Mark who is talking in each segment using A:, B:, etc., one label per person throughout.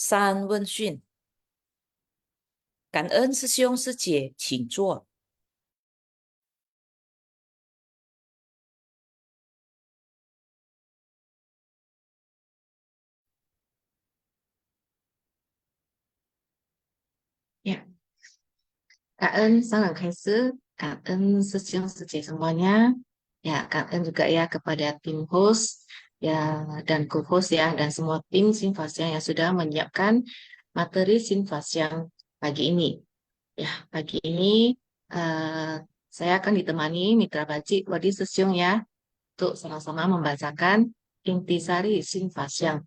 A: 三问讯，感恩师兄师姐，请坐。
B: Ya, Kak En, salam Kaiser, Kak En, Sesiong Seci semuanya. Ya, Kak En juga ya kepada tim host ya dan co-host ya dan semua tim Sinfasiang yang sudah menyiapkan materi Sinfasiang pagi ini. Ya, pagi ini eh, saya akan ditemani Mitra Baci Wadi Sesiong ya untuk sama-sama membacakan intisari Sinfasiang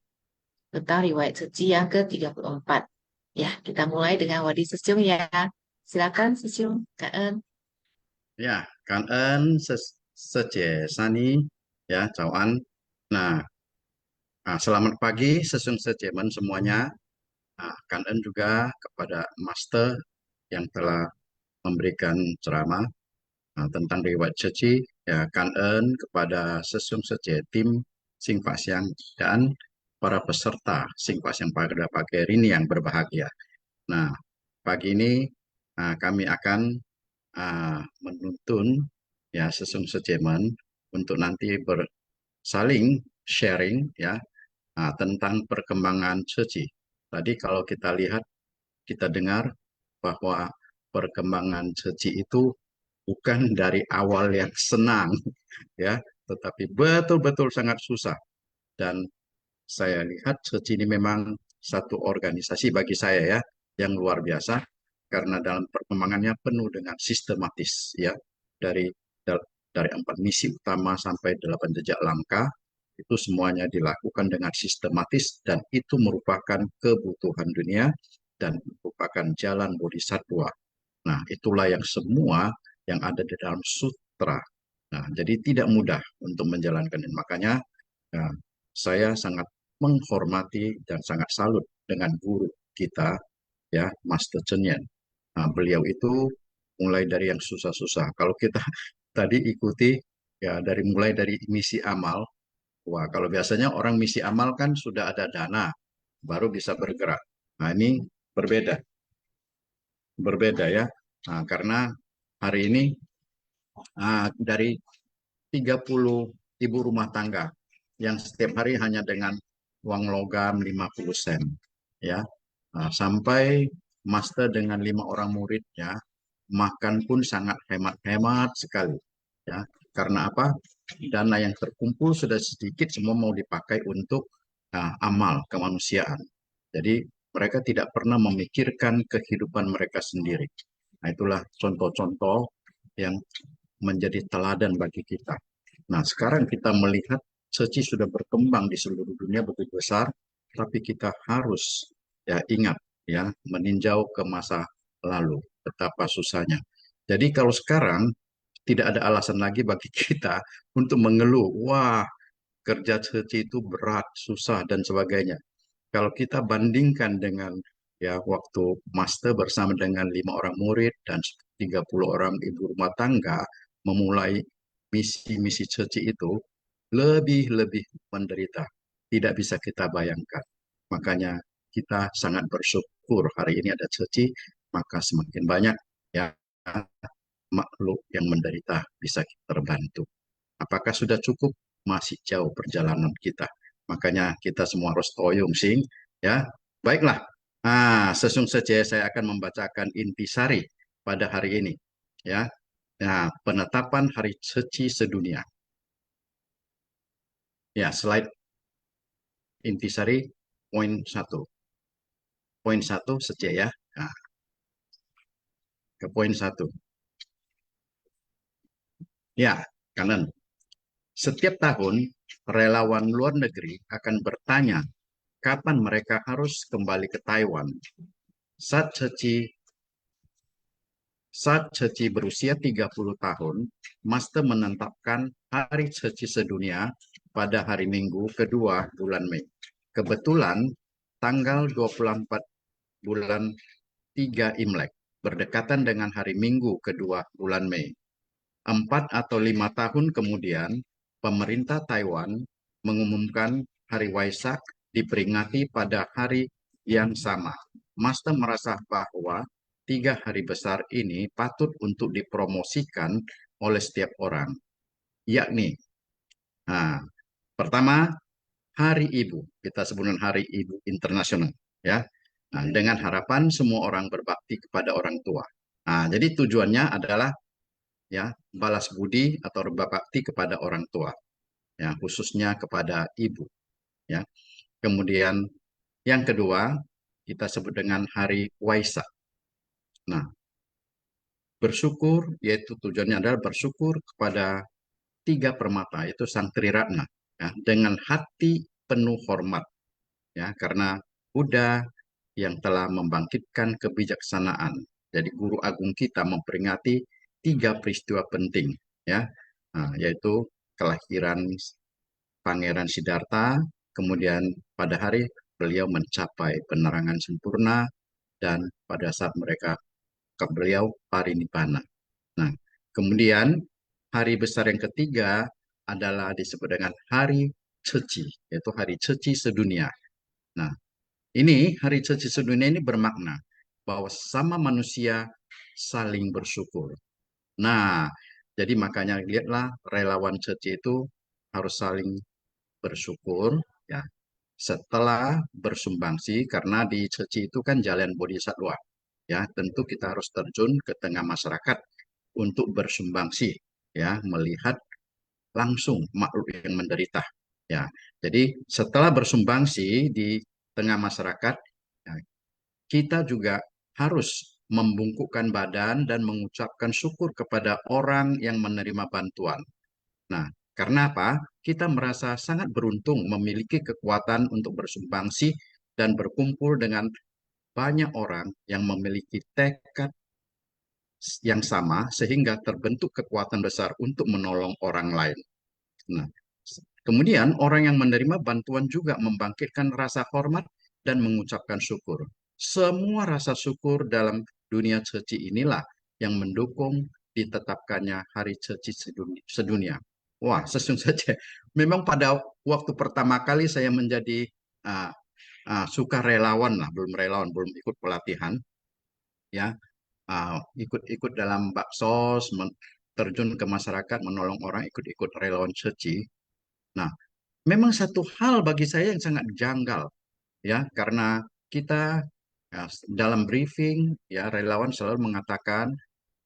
B: tentang riwayat suci yang ke-34. Ya, kita mulai dengan Wadi Sesiung ya. Silakan Sesiung, Kak En.
C: Ya, cảm ơn Sece Sani, ya, chào anh. Nah, selamat pagi Sesung Secemen semuanya. Cảm ơn juga kepada Master yang telah memberikan ceramah tentang riwayat suci. Ya, cảm ơn kepada Sesung Sece tim Sing Siang dan para peserta Sing Siang pada pagi hari ini yang berbahagia. Nah, pagi ini kami akan menuntun ya Sesung Sejeman untuk nanti bersaling sharing ya tentang perkembangan suci. Tadi kalau kita lihat, kita dengar bahwa perkembangan suci itu bukan dari awal yang senang ya, tetapi betul-betul sangat susah. Dan saya lihat suci ini memang satu organisasi bagi saya ya yang luar biasa karena dalam perkembangannya penuh dengan sistematis ya dari dari 4 misi utama sampai 8 jejak langkah itu semuanya dilakukan dengan sistematis dan itu merupakan kebutuhan dunia dan merupakan jalan bodhisattva. Nah, itulah yang semua yang ada di dalam sutra. Nah, jadi tidak mudah untuk menjalankan ini. Makanya ya, saya sangat menghormati dan sangat salut dengan guru kita, ya, Master Chen Yan. Nah, beliau itu mulai dari yang susah-susah. Kalau kita tadi ikuti, ya, mulai dari misi amal. Wah, kalau biasanya orang misi amal kan sudah ada dana, baru bisa bergerak. Nah, ini berbeda, berbeda ya. Nah, karena hari ini dari 30 ibu rumah tangga yang setiap hari hanya dengan uang logam 50 sen ya. Sampai master dengan 5 orang muridnya makan pun sangat hemat-hemat sekali ya. Karena apa? Dana yang terkumpul sudah sedikit, semua mau dipakai untuk amal kemanusiaan. Jadi mereka tidak pernah memikirkan kehidupan mereka sendiri. Nah, itulah contoh-contoh yang menjadi teladan bagi kita. Nah, sekarang kita melihat Seci sudah berkembang di seluruh dunia begitu besar, tapi kita harus ya ingat ya meninjau ke masa lalu betapa susahnya. Jadi kalau sekarang tidak ada alasan lagi bagi kita untuk mengeluh, wah kerja Seci itu berat, susah dan sebagainya. Kalau kita bandingkan dengan ya waktu master bersama dengan 5 orang murid dan 30 orang ibu rumah tangga memulai misi-misi suci itu lebih-lebih menderita. Tidak bisa kita bayangkan. Makanya kita sangat bersyukur hari ini ada suci, maka semakin banyak ya makhluk yang menderita bisa kita terbantu. Apakah sudah cukup? Masih jauh perjalanan kita. Makanya kita semua harus toyung sing ya. Baiklah. Sesung saja saya akan membacakan intisari pada hari ini ya. Nah, penetapan hari suci sedunia. Ya, slide intisari poin 1. Poin 1 saja ya. Nah, ke poin 1. Ya, kanan. Setiap tahun relawan luar negeri akan bertanya kapan mereka harus kembali ke Taiwan. Saat Ceci berusia 30 tahun, Master menetapkan hari Ceci sedunia pada hari Minggu kedua bulan Mei. Kebetulan tanggal 24 bulan 3 Imlek berdekatan dengan hari Minggu kedua bulan Mei. 4 atau 5 tahun kemudian, pemerintah Taiwan mengumumkan hari Waisak diperingati pada hari yang sama. Master merasa bahwa 3 hari besar ini patut untuk dipromosikan oleh setiap orang, yakni, nah, pertama, Hari Ibu. Kita sebutkan Hari Ibu Internasional, ya. Nah, dengan harapan semua orang berbakti kepada orang tua. Nah, jadi tujuannya adalah ya balas budi atau berbakti kepada orang tua, ya, khususnya kepada ibu, ya. Kemudian yang kedua kita sebut dengan Hari Waisak. Nah, bersyukur yaitu tujuannya adalah bersyukur kepada 3 permata, yaitu Sang Triratna, ya, dengan hati penuh hormat, ya, karena Buddha yang telah membangkitkan kebijaksanaan. Jadi guru agung kita memperingati 3 peristiwa penting, ya, nah, yaitu kelahiran Pangeran Siddhartha, kemudian pada hari beliau mencapai penerangan sempurna, dan pada saat mereka ke beliau parinibbana. Nah, kemudian hari besar yang ketiga adalah disebut dengan Hari Ceci, yaitu Hari Ceci sedunia. Nah, ini Hari Ceci sedunia ini bermakna bahwa sama manusia saling bersyukur. Nah, jadi makanya lihatlah relawan Ceci itu harus saling bersyukur, ya, setelah bersumbangsi, karena di Ceci itu kan jalan bodhisattva, ya, tentu kita harus terjun ke tengah masyarakat untuk bersumbangsi, ya, melihat langsung makhluk yang menderita, ya. Jadi setelah bersumbangsi di tengah masyarakat, ya, kita juga harus membungkukkan badan dan mengucapkan syukur kepada orang yang menerima bantuan. Nah, karena apa? Kita merasa sangat beruntung memiliki kekuatan untuk bersumbangsi dan berkumpul dengan banyak orang yang memiliki tekad yang sama sehingga terbentuk kekuatan besar untuk menolong orang lain. Nah, kemudian orang yang menerima bantuan juga membangkitkan rasa hormat dan mengucapkan syukur. Semua rasa syukur dalam dunia Ceci inilah yang mendukung ditetapkannya Hari Ceci sedunia. Wah, sesungguhnya saja. Memang pada waktu pertama kali saya menjadi uh, sukarelawan lah, belum relawan, belum ikut pelatihan, ya, ikut-ikut dalam baksos, terjun ke masyarakat, menolong orang, ikut-ikut relawan Ceci. Nah, memang satu hal bagi saya yang sangat janggal, ya, karena kita, ya, dalam briefing, ya, relawan selalu mengatakan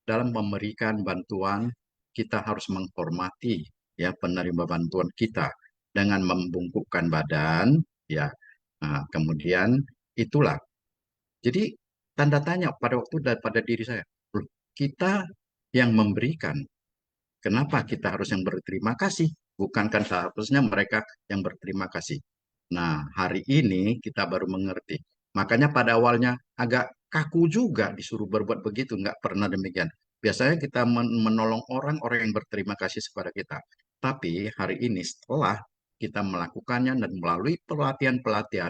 C: dalam memberikan bantuan kita harus menghormati, ya, penerima bantuan kita dengan membungkukkan badan, ya. Nah, kemudian itulah. Jadi tanda tanya pada waktu pada diri saya, "Loh, kita yang memberikan, kenapa kita harus yang berterima kasih? Bukankah seharusnya mereka yang berterima kasih?" Nah, hari ini kita baru mengerti. Makanya pada awalnya agak kaku juga disuruh berbuat begitu, nggak pernah demikian. Biasanya kita menolong orang-orang yang berterima kasih kepada kita. Tapi hari ini setelah kita melakukannya dan melalui pelatihan-pelatihan,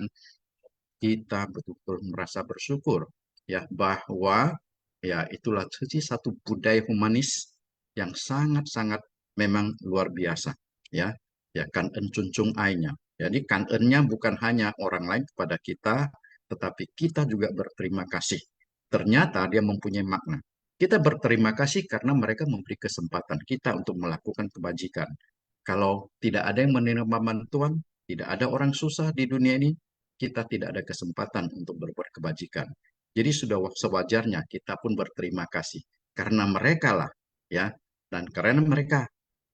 C: kita betul-betul merasa bersyukur, ya, bahwa ya itulah satu budaya humanis yang sangat-sangat memang luar biasa, ya, ya, kan encuncung ainya. Jadi kan ennya bukan hanya orang lain kepada kita, tetapi kita juga berterima kasih. Ternyata dia mempunyai makna. Kita berterima kasih karena mereka memberi kesempatan kita untuk melakukan kebajikan. Kalau tidak ada yang menerima bantuan, tidak ada orang susah di dunia ini, kita tidak ada kesempatan untuk berbuat kebajikan. Jadi sudah sewajarnya kita pun berterima kasih karena mereka lah, ya, dan karena mereka,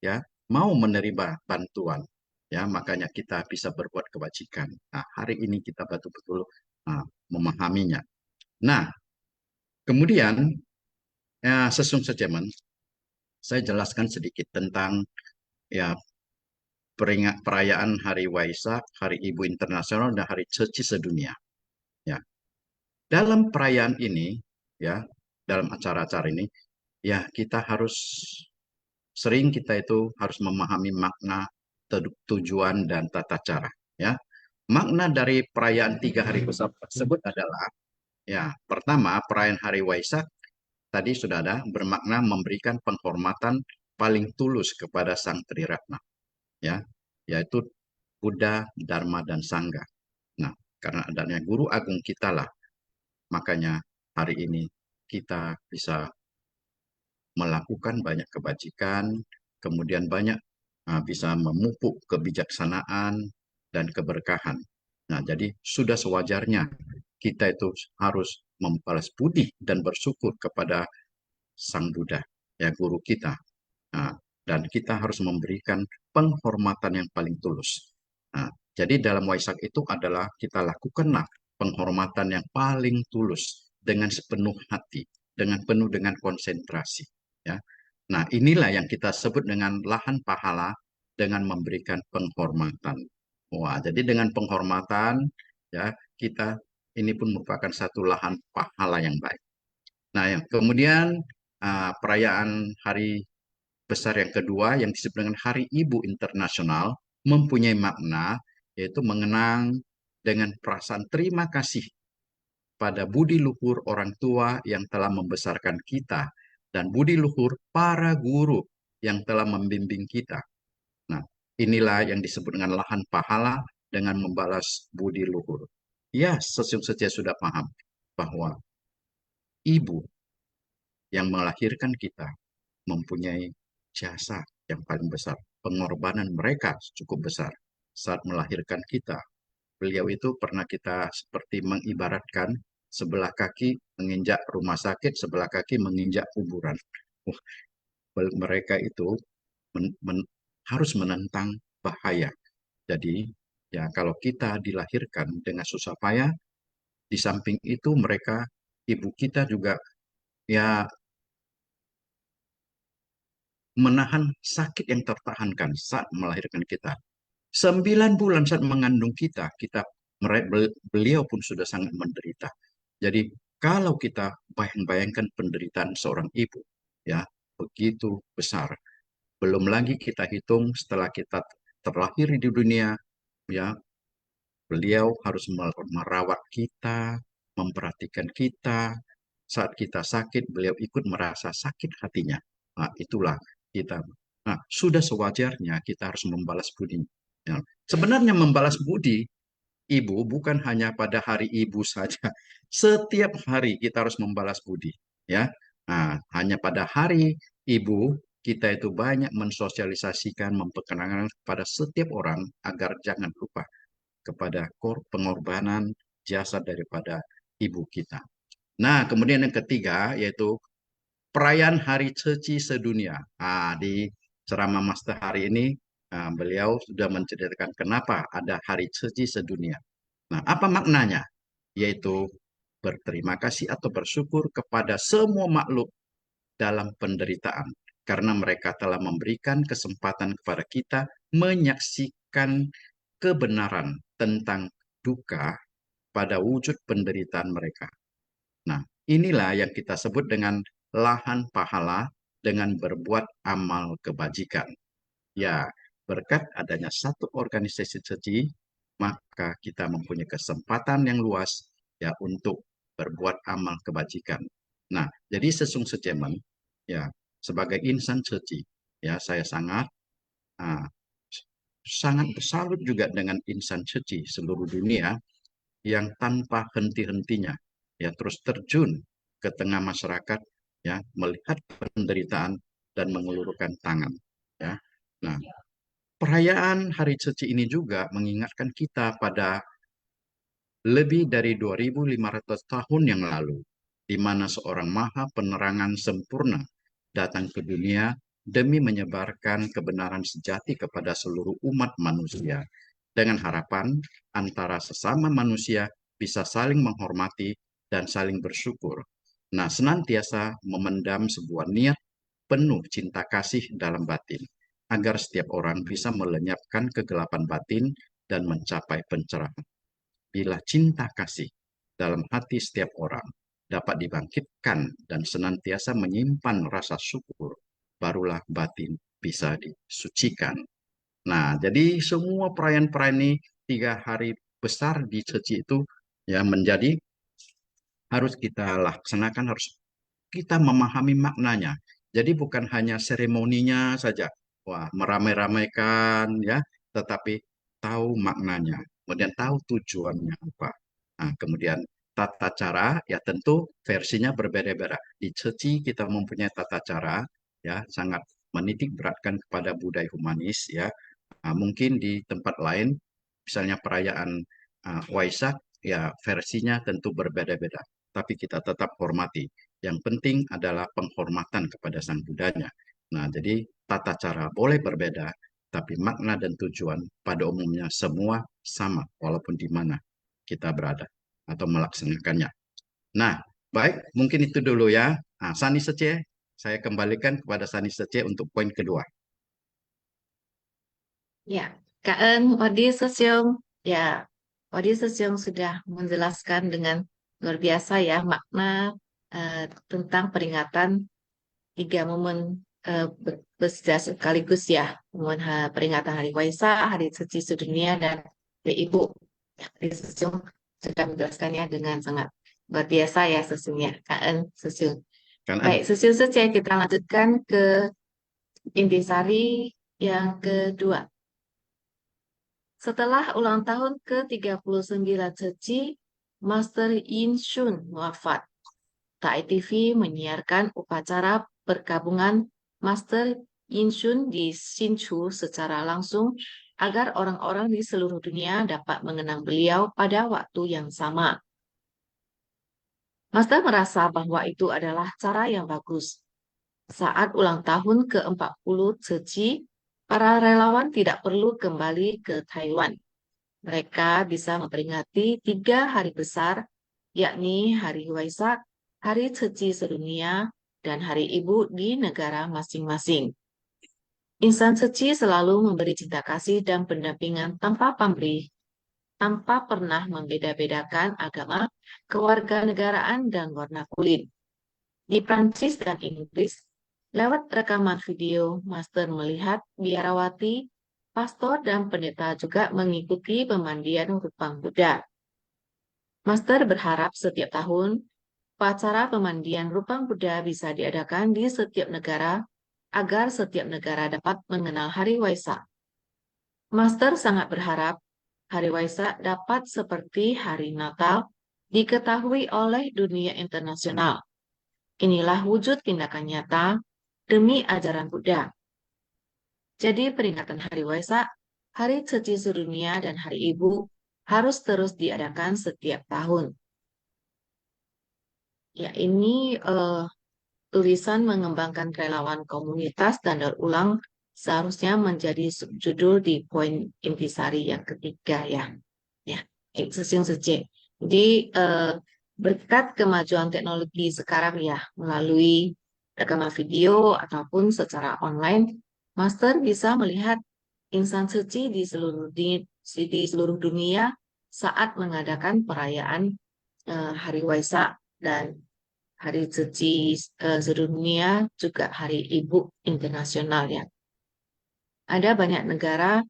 C: ya, mau menerima bantuan, ya, makanya kita bisa berbuat kebajikan. Nah, hari ini kita betul-betul memahaminya. Nah, kemudian, ya, sesungguhnya saya jelaskan sedikit tentang, ya, perayaan Hari Waisak, Hari Ibu Internasional, dan Hari Ceci sedunia. Ya, dalam perayaan ini, ya, dalam acara-acara ini, ya, kita harus sering kita itu harus memahami makna, tujuan, dan tata cara. Ya, makna dari perayaan 3 hari besar tersebut adalah, ya, pertama, perayaan Hari Waisak tadi sudah ada bermakna memberikan penghormatan paling tulus kepada Sang Triratna, ya, yaitu Buddha, Dharma, dan Sangha. Nah, karena adanya guru agung kita lah, makanya hari ini kita bisa melakukan banyak kebajikan, kemudian banyak bisa memupuk kebijaksanaan dan keberkahan. Nah, jadi sudah sewajarnya kita itu harus membalas budi dan bersyukur kepada Sang Buddha, ya guru kita. Nah, dan kita harus memberikan penghormatan yang paling tulus. Nah, jadi dalam Waisak itu adalah kita lakukanlah penghormatan yang paling tulus dengan sepenuh hati, dengan penuh dengan konsentrasi. Ya. Nah, inilah yang kita sebut dengan lahan pahala dengan memberikan penghormatan. Wah, jadi dengan penghormatan, ya kita ini pun merupakan satu lahan pahala yang baik. Nah, yang kemudian perayaan hari besar yang kedua yang disebut dengan Hari Ibu Internasional mempunyai makna yaitu mengenang dengan perasaan terima kasih pada budi luhur orang tua yang telah membesarkan kita dan budi luhur para guru yang telah membimbing kita. Nah, inilah yang disebut dengan lahan pahala dengan membalas budi luhur. Ya, sesungguhnya sudah paham bahwa ibu yang melahirkan kita mempunyai jasa yang paling besar. Pengorbanan mereka cukup besar saat melahirkan kita. Beliau itu pernah kita seperti mengibaratkan sebelah kaki menginjak rumah sakit, sebelah kaki menginjak kuburan. Mereka itu harus menentang bahaya. Jadi, ya kalau kita dilahirkan dengan susah payah, di samping itu mereka, ibu kita juga ya menahan sakit yang tertahankan saat melahirkan kita. 9 bulan saat mengandung kita, beliau pun sudah sangat menderita. Jadi kalau kita bayangkan penderitaan seorang ibu, ya begitu besar. Belum lagi kita hitung setelah kita terlahir di dunia, ya beliau harus merawat kita, memperhatikan kita. Saat kita sakit, beliau ikut merasa sakit hatinya. Nah, itulah kita. Nah, sudah sewajarnya kita harus membalas budi. Ya. Sebenarnya membalas budi ibu bukan hanya pada hari ibu saja. Setiap hari kita harus membalas budi. Ya, nah, hanya pada hari ibu kita itu banyak mensosialisasikan, memperkenalkan kepada setiap orang agar jangan lupa kepada pengorbanan jasa daripada ibu kita. Nah, kemudian yang ketiga yaitu perayaan Hari Ceci sedunia. Di ceramah Master hari ini beliau sudah menceritakan kenapa ada Hari Ceci sedunia. Nah, apa maknanya? Yaitu berterima kasih atau bersyukur kepada semua makhluk dalam penderitaan karena mereka telah memberikan kesempatan kepada kita menyaksikan kebenaran tentang duka pada wujud penderitaan mereka. Nah, inilah yang kita sebut dengan lahan pahala dengan berbuat amal kebajikan. Ya, berkat adanya satu organisasi suci, maka kita mempunyai kesempatan yang luas ya untuk berbuat amal kebajikan. Nah, jadi Sesung Sejemen, ya sebagai insan suci, ya saya uh, sangat bersalut juga dengan insan suci seluruh dunia yang tanpa henti-hentinya ya terus terjun ke tengah masyarakat ya melihat penderitaan dan mengulurkan tangan ya. Nah, perayaan Hari Suci ini juga mengingatkan kita pada lebih dari 2.500 tahun yang lalu di mana seorang maha penerangan sempurna datang ke dunia demi menyebarkan kebenaran sejati kepada seluruh umat manusia dengan harapan antara sesama manusia bisa saling menghormati dan saling bersyukur. Nah, senantiasa memendam sebuah niat penuh cinta kasih dalam batin, agar setiap orang bisa melenyapkan kegelapan batin dan mencapai pencerahan. Bila cinta kasih dalam hati setiap orang dapat dibangkitkan dan senantiasa menyimpan rasa syukur, barulah batin bisa disucikan. Nah, jadi semua perayaan-perayaan ini 3 hari besar di Ceci itu ya menjadi harus kita laksanakan, harus kita memahami maknanya. Jadi bukan hanya seremoninya saja, wah meramai-ramaikan ya, tetapi tahu maknanya. kemudian tahu tujuannya apa. Nah, kemudian tata cara ya tentu versinya berbeda-beda. Di Ceci kita mempunyai tata cara ya sangat menitik beratkan kepada budaya humanis ya. Nah, mungkin di tempat lain misalnya perayaan Waisak ya versinya tentu berbeda-beda. Tapi kita tetap hormati. Yang penting adalah penghormatan kepada Sang Budanya. Nah, jadi tata cara boleh berbeda, tapi makna dan tujuan pada umumnya semua sama, walaupun di mana kita berada atau melaksanakannya. Nah, baik, mungkin itu dulu ya. Nah, Sani Sece, saya kembalikan kepada Sani Sece untuk poin kedua.
B: Ya, Kak En, Wadi Sesyong. Ya, Wadi Sesyong sudah menjelaskan dengan luar biasa ya makna tentang peringatan tiga momen bersejarah sekaligus ya. Momen peringatan Hari Waisak, Hari Suci Sedunia, dan Hari Ibu. Ya, Wadi Sesyong sudah menjelaskannya dengan sangat luar biasa ya sesungguhnya. Kak En, Sesyong.
C: Kan
B: Baik, Sesyong saja kita lanjutkan ke intisari yang kedua. Setelah ulang tahun ke-39 Ceci, Master Yin Shun wafat. TAI TV menyiarkan upacara perkabungan Master Yin Shun di Hsinchu secara langsung agar orang-orang di seluruh dunia dapat mengenang beliau pada waktu yang sama. Master merasa bahwa itu adalah cara yang bagus. Saat ulang tahun ke-40 Ceci, para relawan tidak perlu kembali ke Taiwan. Mereka bisa memperingati 3 hari besar, yakni Hari Waisak, Hari Ceci Sedunia, dan Hari Ibu di negara masing-masing. Insan Ceci selalu memberi cinta kasih dan pendampingan tanpa pamrih, tanpa pernah membeda-bedakan agama, kewarganegaraan, dan warna kulit. Di Prancis dan Inggris, lewat rekaman video, Master melihat biarawati, pastor, dan pendeta juga mengikuti pemandian Rupang Buddha. Master berharap setiap tahun, upacara pemandian Rupang Buddha bisa diadakan di setiap negara agar setiap negara dapat mengenal Hari Waisak. Master sangat berharap Hari Waisak dapat seperti Hari Natal diketahui oleh dunia internasional. Inilah wujud tindakan nyata demi ajaran Buddha. Jadi peringatan Hari Waisak, Hari Suci Sedunia, dan Hari Ibu harus terus diadakan setiap tahun. Ya, ini tulisan mengembangkan relawan komunitas dan daur ulang seharusnya menjadi subjudul di poin intisari yang ketiga ya. Ya, itu yang saja. Jadi berkat kemajuan teknologi sekarang ya melalui rekaman video ataupun secara online, Master bisa melihat insan suci di seluruh dunia saat mengadakan perayaan Hari Waisak dan Hari Suci Sedunia, juga Hari Ibu Internasional ya. Ada banyak negara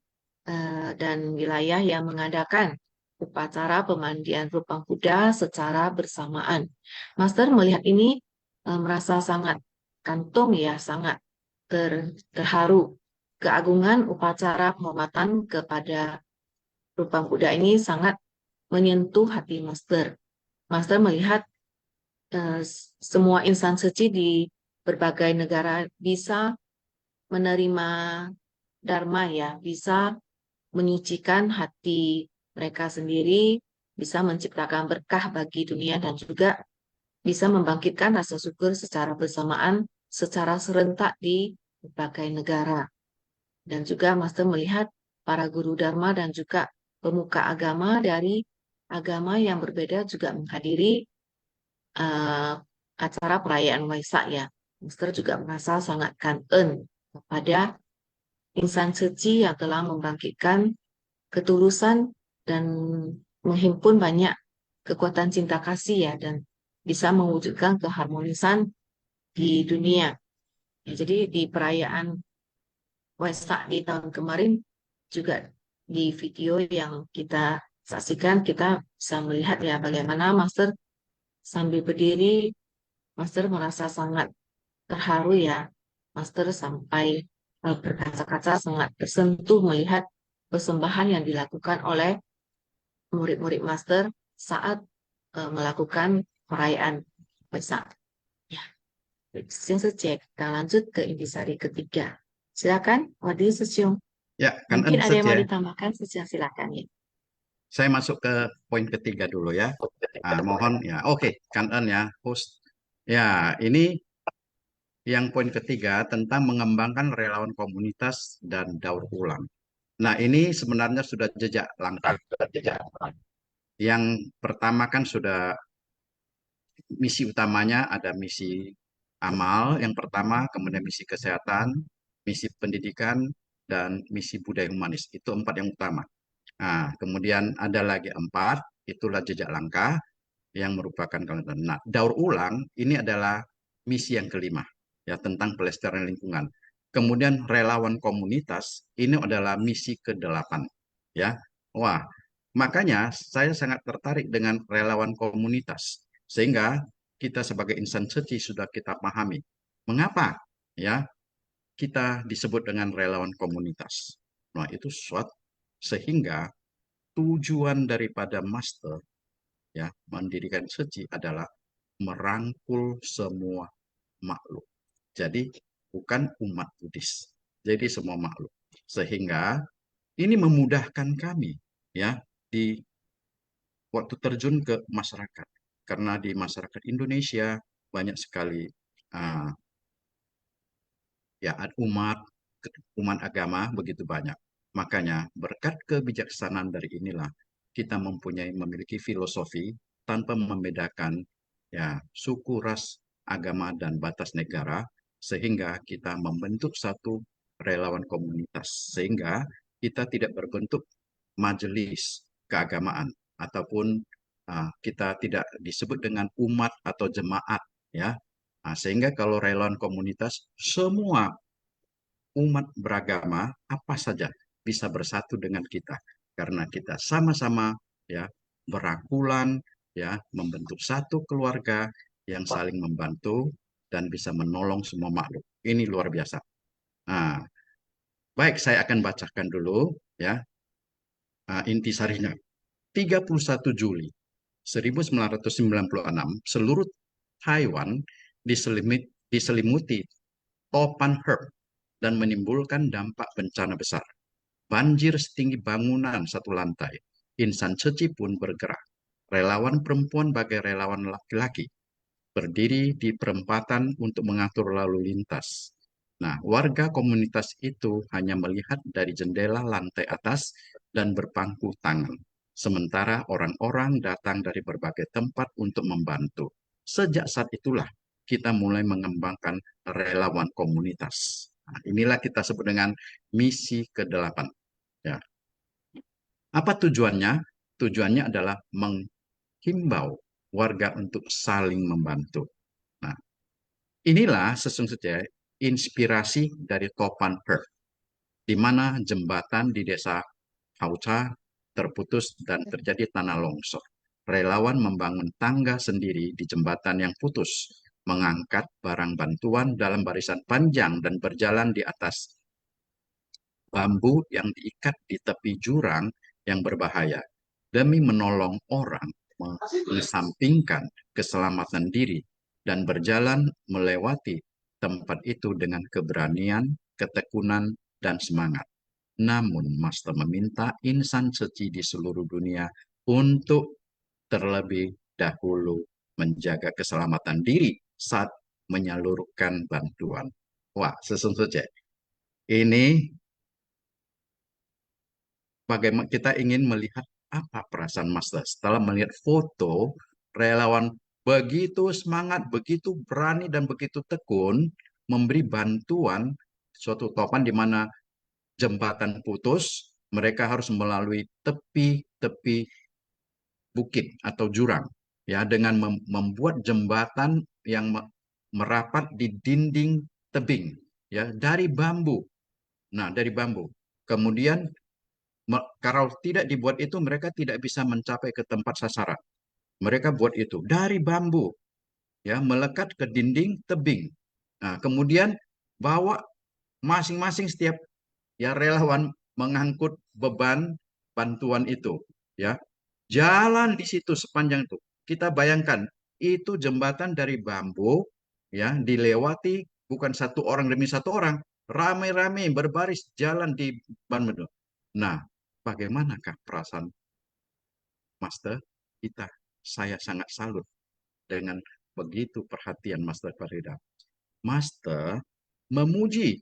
B: dan wilayah yang mengadakan upacara pemandian Rupang Buddha secara bersamaan. Master melihat ini merasa sangat kantung ya, sangat terharu. Keagungan upacara penghormatan kepada Rupang Buddha ini sangat menyentuh hati Master. Master melihat semua insan suci di berbagai negara bisa menerima Dharma ya, bisa menyucikan hati mereka sendiri, bisa menciptakan berkah bagi dunia dan juga bisa membangkitkan rasa syukur secara bersamaan, secara serentak di berbagai negara. Dan juga Master melihat para guru Dharma dan juga pemuka agama dari agama yang berbeda juga menghadiri acara perayaan Waisak ya. Master juga merasa sangat kangen kepada insan suci yang telah membangkitkan ketulusan dan menghimpun banyak kekuatan cinta kasih ya, dan bisa mewujudkan keharmonisan di dunia. Ya, jadi di perayaan Waisak di tahun kemarin juga di video yang kita saksikan kita bisa melihat ya bagaimana Master sambil berdiri, Master merasa sangat terharu ya. Master sampai berkaca-kaca sangat tersentuh melihat persembahan yang dilakukan oleh murid-murid master saat melakukan perayaan Waisak. Ya, Sejak kita lanjut ke intisari ketiga. Silakan, Wadi Sesyong.
C: Ya,
B: Mungkin
C: Kangen
B: ada yang mau
C: saja.
B: ditambahkan, Sesyong silakan ya.
C: Saya masuk ke poin ketiga dulu ya. Mohon ya. Oke, Kangen ya, host. Ya, ini yang poin ketiga tentang mengembangkan relawan komunitas dan daur ulang. Nah, ini sebenarnya sudah jejak langkah. Yang pertama kan sudah misi utamanya ada misi amal yang pertama, kemudian misi kesehatan, misi pendidikan, dan misi budaya humanis. Itu 4 yang utama. Nah, kemudian ada lagi 4, itulah jejak langkah yang merupakan kelanjutan. Nah, daur ulang ini adalah misi yang kelima, ya tentang pelestarian lingkungan. Kemudian relawan komunitas ini adalah misi ke-8, ya. Wah, makanya saya sangat tertarik dengan relawan komunitas, sehingga kita sebagai insan suci sudah kita pahami mengapa, ya, kita disebut dengan relawan komunitas. Nah, itu suatu sehingga tujuan daripada master, ya, mendirikan suci adalah merangkul semua makhluk. Jadi bukan umat Buddhis. Jadi semua makhluk. Sehingga ini memudahkan kami, ya, di waktu terjun ke masyarakat. Karena di masyarakat Indonesia banyak sekali uh, ya umat agama begitu banyak. Makanya berkat kebijaksanaan dari inilah kita memiliki filosofi tanpa membedakan ya suku, ras, agama dan batas negara sehingga kita membentuk satu relawan komunitas sehingga kita tidak berbentuk majelis keagamaan ataupun kita tidak disebut dengan umat atau jemaat ya. Sehingga kalau relawan komunitas semua umat beragama apa saja bisa bersatu dengan kita karena kita sama-sama ya berangkulan ya membentuk satu keluarga yang saling membantu dan bisa menolong semua makhluk. Ini luar biasa. Nah, baik saya akan bacakan dulu ya intisarinya. 31 Juli 1996 seluruh Taiwan diselimuti topan herb dan menimbulkan dampak bencana besar. Banjir setinggi bangunan satu lantai. Insan Ceci pun bergerak. Relawan perempuan bagai relawan laki-laki berdiri di perempatan untuk mengatur lalu lintas. Nah, warga komunitas itu hanya melihat dari jendela lantai atas dan berpangku tangan. Sementara orang-orang datang dari berbagai tempat untuk membantu. Sejak saat itulah kita mulai mengembangkan relawan komunitas. Nah, inilah kita sebut dengan misi ke-8. Ya. Apa tujuannya? Tujuannya adalah menghimbau warga untuk saling membantu. Nah, inilah sesungguhnya inspirasi dari Topan Perth, di mana jembatan di desa Hauca terputus dan terjadi tanah longsor. Relawan membangun tangga sendiri di jembatan yang putus, mengangkat barang bantuan dalam barisan panjang dan berjalan di atas bambu yang diikat di tepi jurang yang berbahaya demi menolong orang mengesampingkan keselamatan diri dan berjalan melewati tempat itu dengan keberanian, ketekunan, dan semangat. Namun, Master meminta insan suci di seluruh dunia untuk terlebih dahulu menjaga keselamatan diri saat menyalurkan bantuan. Wah, sesungguhnya ini bagaimana kita ingin melihat apa perasaan Master setelah melihat foto relawan begitu semangat, begitu berani dan begitu tekun memberi bantuan suatu topan di mana jembatan putus, mereka harus melalui tepi-tepi bukit atau jurang ya dengan membuat jembatan yang merapat di dinding tebing ya dari bambu. Nah, dari bambu. Kemudian kalau tidak dibuat itu mereka tidak bisa mencapai ke tempat sasaran. Mereka buat itu dari bambu, ya melekat ke dinding tebing. Nah, kemudian bawa masing-masing setiap ya relawan mengangkut beban bantuan itu, ya. Jalan di situ sepanjang itu. Kita bayangkan, itu jembatan dari bambu, ya, dilewati bukan satu orang demi satu orang, ramai-ramai berbaris jalan di Bandung. Nah, bagaimanakah perasaan Master kita? Saya sangat salut dengan begitu perhatian Master Farida. Master memuji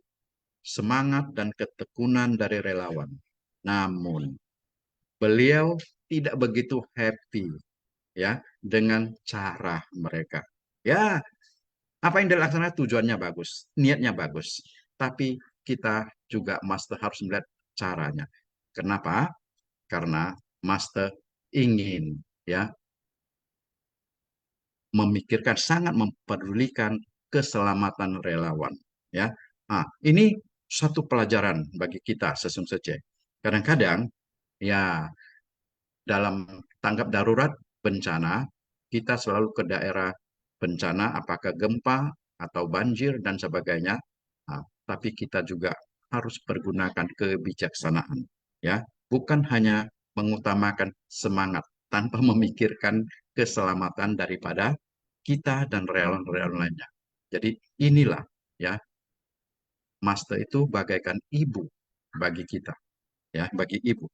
C: semangat dan ketekunan dari relawan. Namun, beliau tidak begitu happy ya dengan cara mereka. Ya, apa yang dilaksanakan tujuannya bagus, niatnya bagus. Tapi kita juga master harus melihat caranya. Kenapa? Karena master ingin ya memikirkan, sangat mempedulikan keselamatan relawan. Ya, nah, ini satu pelajaran bagi kita sesung saja. Kadang-kadang ya dalam tanggap darurat bencana kita selalu ke daerah bencana, apakah gempa atau banjir dan sebagainya. Nah, tapi kita juga harus pergunakan kebijaksanaan, ya, bukan hanya mengutamakan semangat tanpa memikirkan keselamatan daripada kita dan relawan-relawan lainnya. Jadi inilah ya, Master itu bagaikan ibu bagi kita, ya, bagi ibu.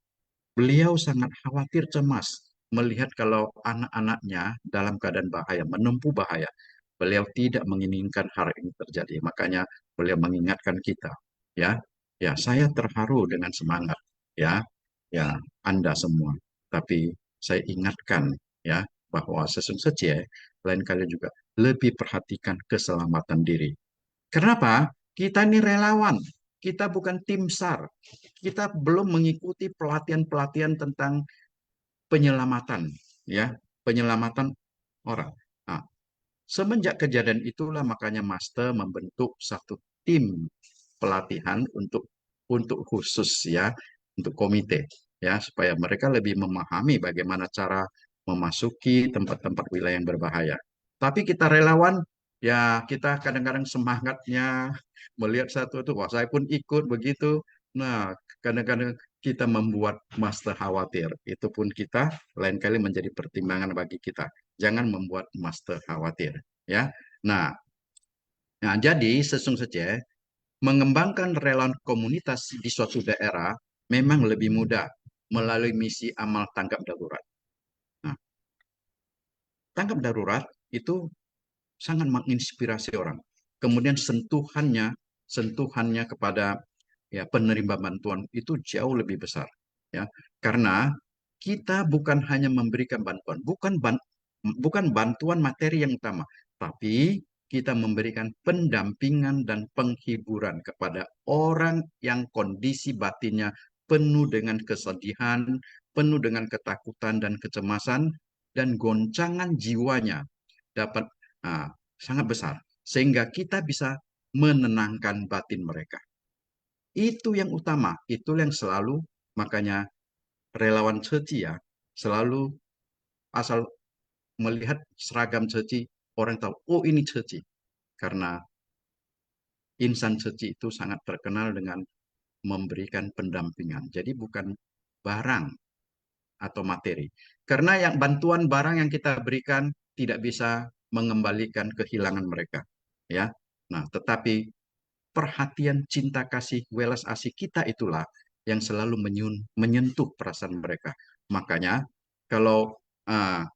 C: Beliau sangat khawatir cemas melihat kalau anak-anaknya dalam keadaan bahaya, menempuh bahaya. Beliau tidak menginginkan hal ini terjadi. Makanya beliau mengingatkan kita, ya. Ya, saya terharu dengan semangat, ya. Ya, Anda semua. Tapi saya ingatkan, ya, bahwa sesungguhnya lain kali juga lebih perhatikan keselamatan diri. Kenapa? Kita ini relawan. Kita bukan tim SAR. Kita belum mengikuti pelatihan-pelatihan tentang penyelamatan, ya, penyelamatan orang. Nah, semenjak kejadian itulah makanya Master membentuk satu tim pelatihan untuk khusus ya, untuk komite ya, supaya mereka lebih memahami bagaimana cara memasuki tempat-tempat wilayah yang berbahaya. Tapi kita relawan ya, kita kadang-kadang semangatnya melihat satu itu, wah saya pun ikut begitu. Nah, kadang-kadang kita membuat master khawatir. Itu pun kita lain kali menjadi pertimbangan bagi kita. Jangan membuat master khawatir, ya. Nah, jadi sesungguhnya mengembangkan relawan komunitas di suatu daerah memang lebih mudah melalui misi amal tanggap darurat. Nah, tanggap darurat itu sangat menginspirasi orang. Kemudian sentuhannya kepada ya penerima bantuan itu jauh lebih besar, ya. Karena kita bukan hanya memberikan bantuan, bukan bantuan materi yang utama, tapi kita memberikan pendampingan dan penghiburan kepada orang yang kondisi batinnya penuh dengan kesedihan, penuh dengan ketakutan dan kecemasan, dan goncangan jiwanya dapat sangat besar, sehingga kita bisa menenangkan batin mereka. Itu yang utama, itu yang selalu, makanya relawan Ceci ya, selalu asal melihat seragam Ceci, orang tahu, oh ini Ceci. Karena insan Ceci itu sangat terkenal dengan memberikan pendampingan. Jadi bukan barang atau materi. Karena yang bantuan barang yang kita berikan tidak bisa mengembalikan kehilangan mereka. Ya, nah tetapi perhatian, cinta kasih, welas asih kita itulah yang selalu menyentuh perasaan mereka. Makanya kalau uh,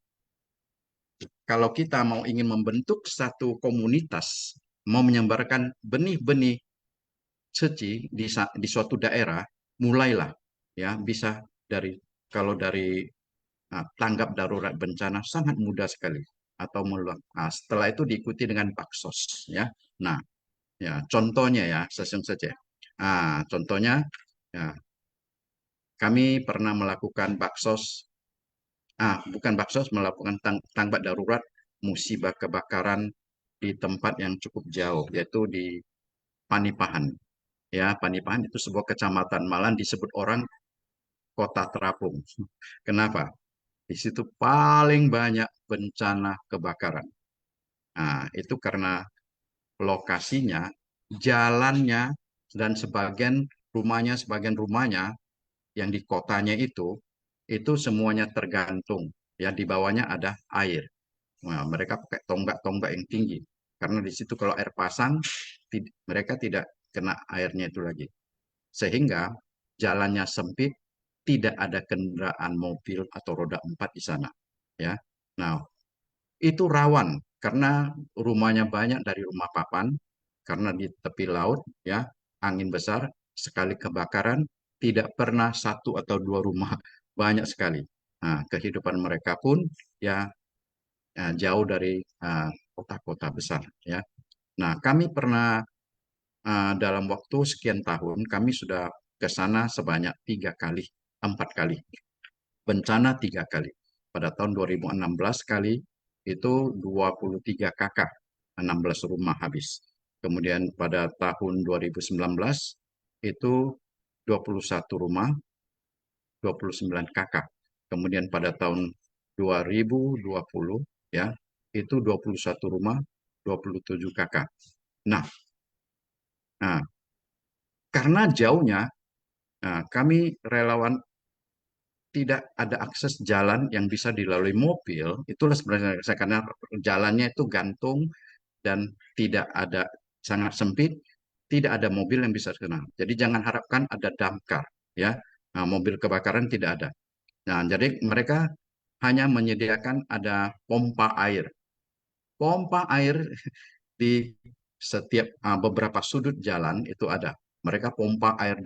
C: kalau kita mau ingin membentuk satu komunitas, mau menyebarkan benih-benih suci di suatu daerah, mulailah ya, bisa dari, kalau dari tanggap darurat bencana sangat mudah sekali, atau meluang. Nah, setelah itu diikuti dengan baksos ya. Nah, ya, contohnya ya, sesung saja. Contohnya, ya, kami pernah melakukan baksos, bukan baksos, melakukan tanggap darurat musibah kebakaran di tempat yang cukup jauh, yaitu di Panipahan. Ya, Panipahan itu sebuah kecamatan, malah disebut orang kota terapung. Kenapa? Di situ paling banyak bencana kebakaran. Nah, itu karena lokasinya, jalannya, dan sebagian rumahnya yang di kotanya itu semuanya tergantung. Ya, di bawahnya ada air. Nah, mereka pakai tonggak-tonggak yang tinggi. Karena di situ kalau air pasang, mereka tidak kena airnya itu lagi. Sehingga jalannya sempit, tidak ada kendaraan mobil atau roda empat di sana. Ya, nah itu rawan karena rumahnya banyak dari rumah papan, karena di tepi laut, ya angin besar, sekali kebakaran tidak pernah satu atau dua rumah, banyak sekali. Nah, kehidupan mereka pun ya, jauh dari kota-kota besar. Ya, nah kami pernah dalam waktu sekian tahun kami sudah ke sana sebanyak 3 kali, 4 kali. Bencana 3 kali. Pada tahun 2016 kali itu 23 kakak, 16 rumah habis. Kemudian pada tahun 2019 itu 21 rumah, 29 kakak. Kemudian pada tahun 2020 ya, itu 21 rumah, 27 kakak. Nah, nah karena jauhnya, nah, kami relawan tidak ada akses jalan yang bisa dilalui mobil, itulah sebenarnya saya, karena jalannya itu gantung dan tidak ada, sangat sempit, tidak ada mobil yang bisa kena. Jadi jangan harapkan ada damkar, ya. Nah, mobil kebakaran tidak ada. Nah, jadi mereka hanya menyediakan ada pompa air. Pompa air di setiap beberapa sudut jalan itu ada. Mereka pompa air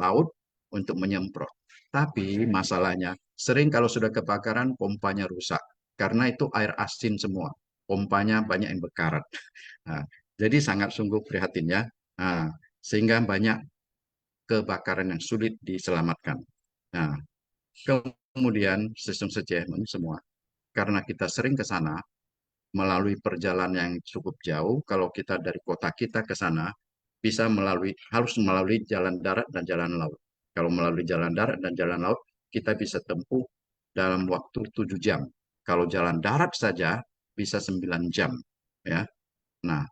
C: laut untuk menyemprot. Tapi masalahnya sering kalau sudah kebakaran pompanya rusak karena itu air asin semua. Pompanya banyak yang bekarat. Nah, jadi sangat sungguh prihatin ya. Nah, sehingga banyak kebakaran yang sulit diselamatkan. Nah, kemudian sistem CCMM semua. Karena kita sering ke sana, melalui perjalanan yang cukup jauh. Kalau kita dari kota kita ke sana, harus melalui jalan darat dan jalan laut. Kalau melalui jalan darat dan jalan laut, kita bisa tempuh dalam waktu 7 jam. Kalau jalan darat saja bisa 9 jam. Ya. Nah,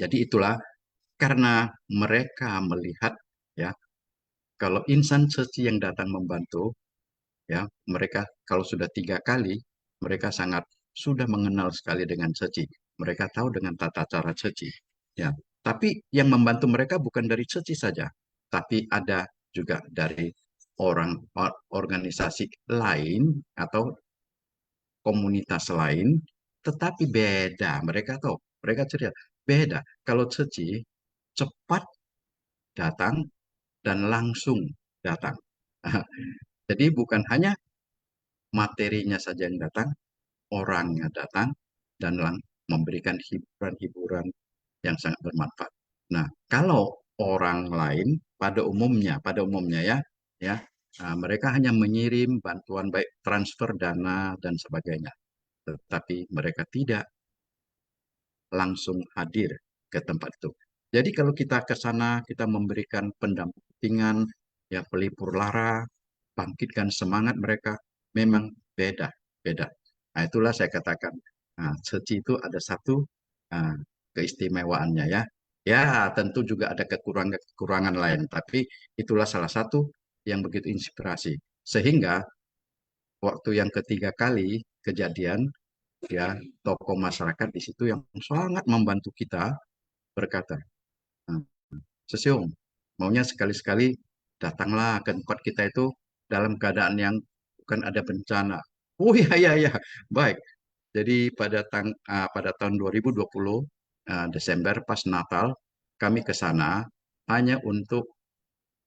C: jadi itulah karena mereka melihat ya, kalau insan suci yang datang membantu, ya mereka kalau sudah 3 kali, mereka sangat sudah mengenal sekali dengan ceci. Mereka tahu dengan tata cara ceci. Ya, tapi yang membantu mereka bukan dari ceci saja, tapi ada juga dari organisasi lain atau komunitas lain, tetapi beda. Mereka tahu, mereka ceria. Beda. Kalau ceci cepat datang dan langsung datang. Jadi bukan hanya materinya saja yang datang, orangnya datang dan memberikan hiburan-hiburan yang sangat bermanfaat. Nah, kalau orang lain pada umumnya ya, ya, mereka hanya mengirim bantuan baik transfer dana dan sebagainya, tetapi mereka tidak langsung hadir ke tempat itu. Jadi kalau kita ke sana, kita memberikan pendampingan, ya pelipur lara, bangkitkan semangat mereka, memang beda, beda. Nah, itulah saya katakan, Seci itu ada satu uh, keistimewaannya ya. Ya, tentu juga ada kekurangan-kekurangan lain, tapi itulah salah satu yang begitu inspirasi. Sehingga waktu yang ketiga kali kejadian, ya tokoh masyarakat di situ yang sangat membantu kita berkata, "Nah, Sesiung, maunya sekali-sekali datanglah ke tempat kita itu dalam keadaan yang bukan ada bencana." Oh iya iya iya, baik. Jadi pada tahun 2020 Desember pas Natal kami ke sana hanya untuk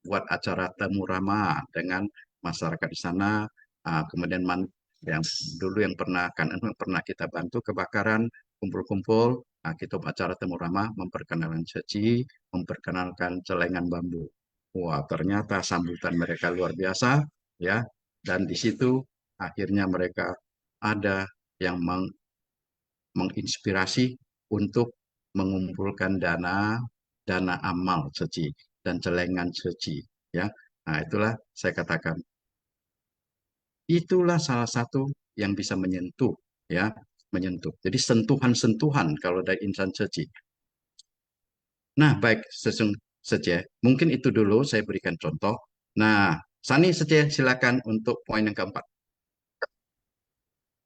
C: buat acara temu ramah dengan masyarakat di sana. Kemudian yang dulu yang pernah kita bantu kebakaran, kumpul-kumpul, kita buat acara temu ramah, memperkenalkan ceci, memperkenalkan celengan bambu. Wah, ternyata sambutan mereka luar biasa, ya. Dan di situ akhirnya mereka ada yang menginspirasi untuk mengumpulkan dana amal suci dan celengan suci, ya. Nah, itulah saya katakan, itulah salah satu yang bisa menyentuh, ya, menyentuh. Jadi sentuhan-sentuhan kalau dari insan suci. Nah, baik saja. Mungkin itu dulu saya berikan contoh. Nah, Sani Sece, silakan untuk poin yang keempat.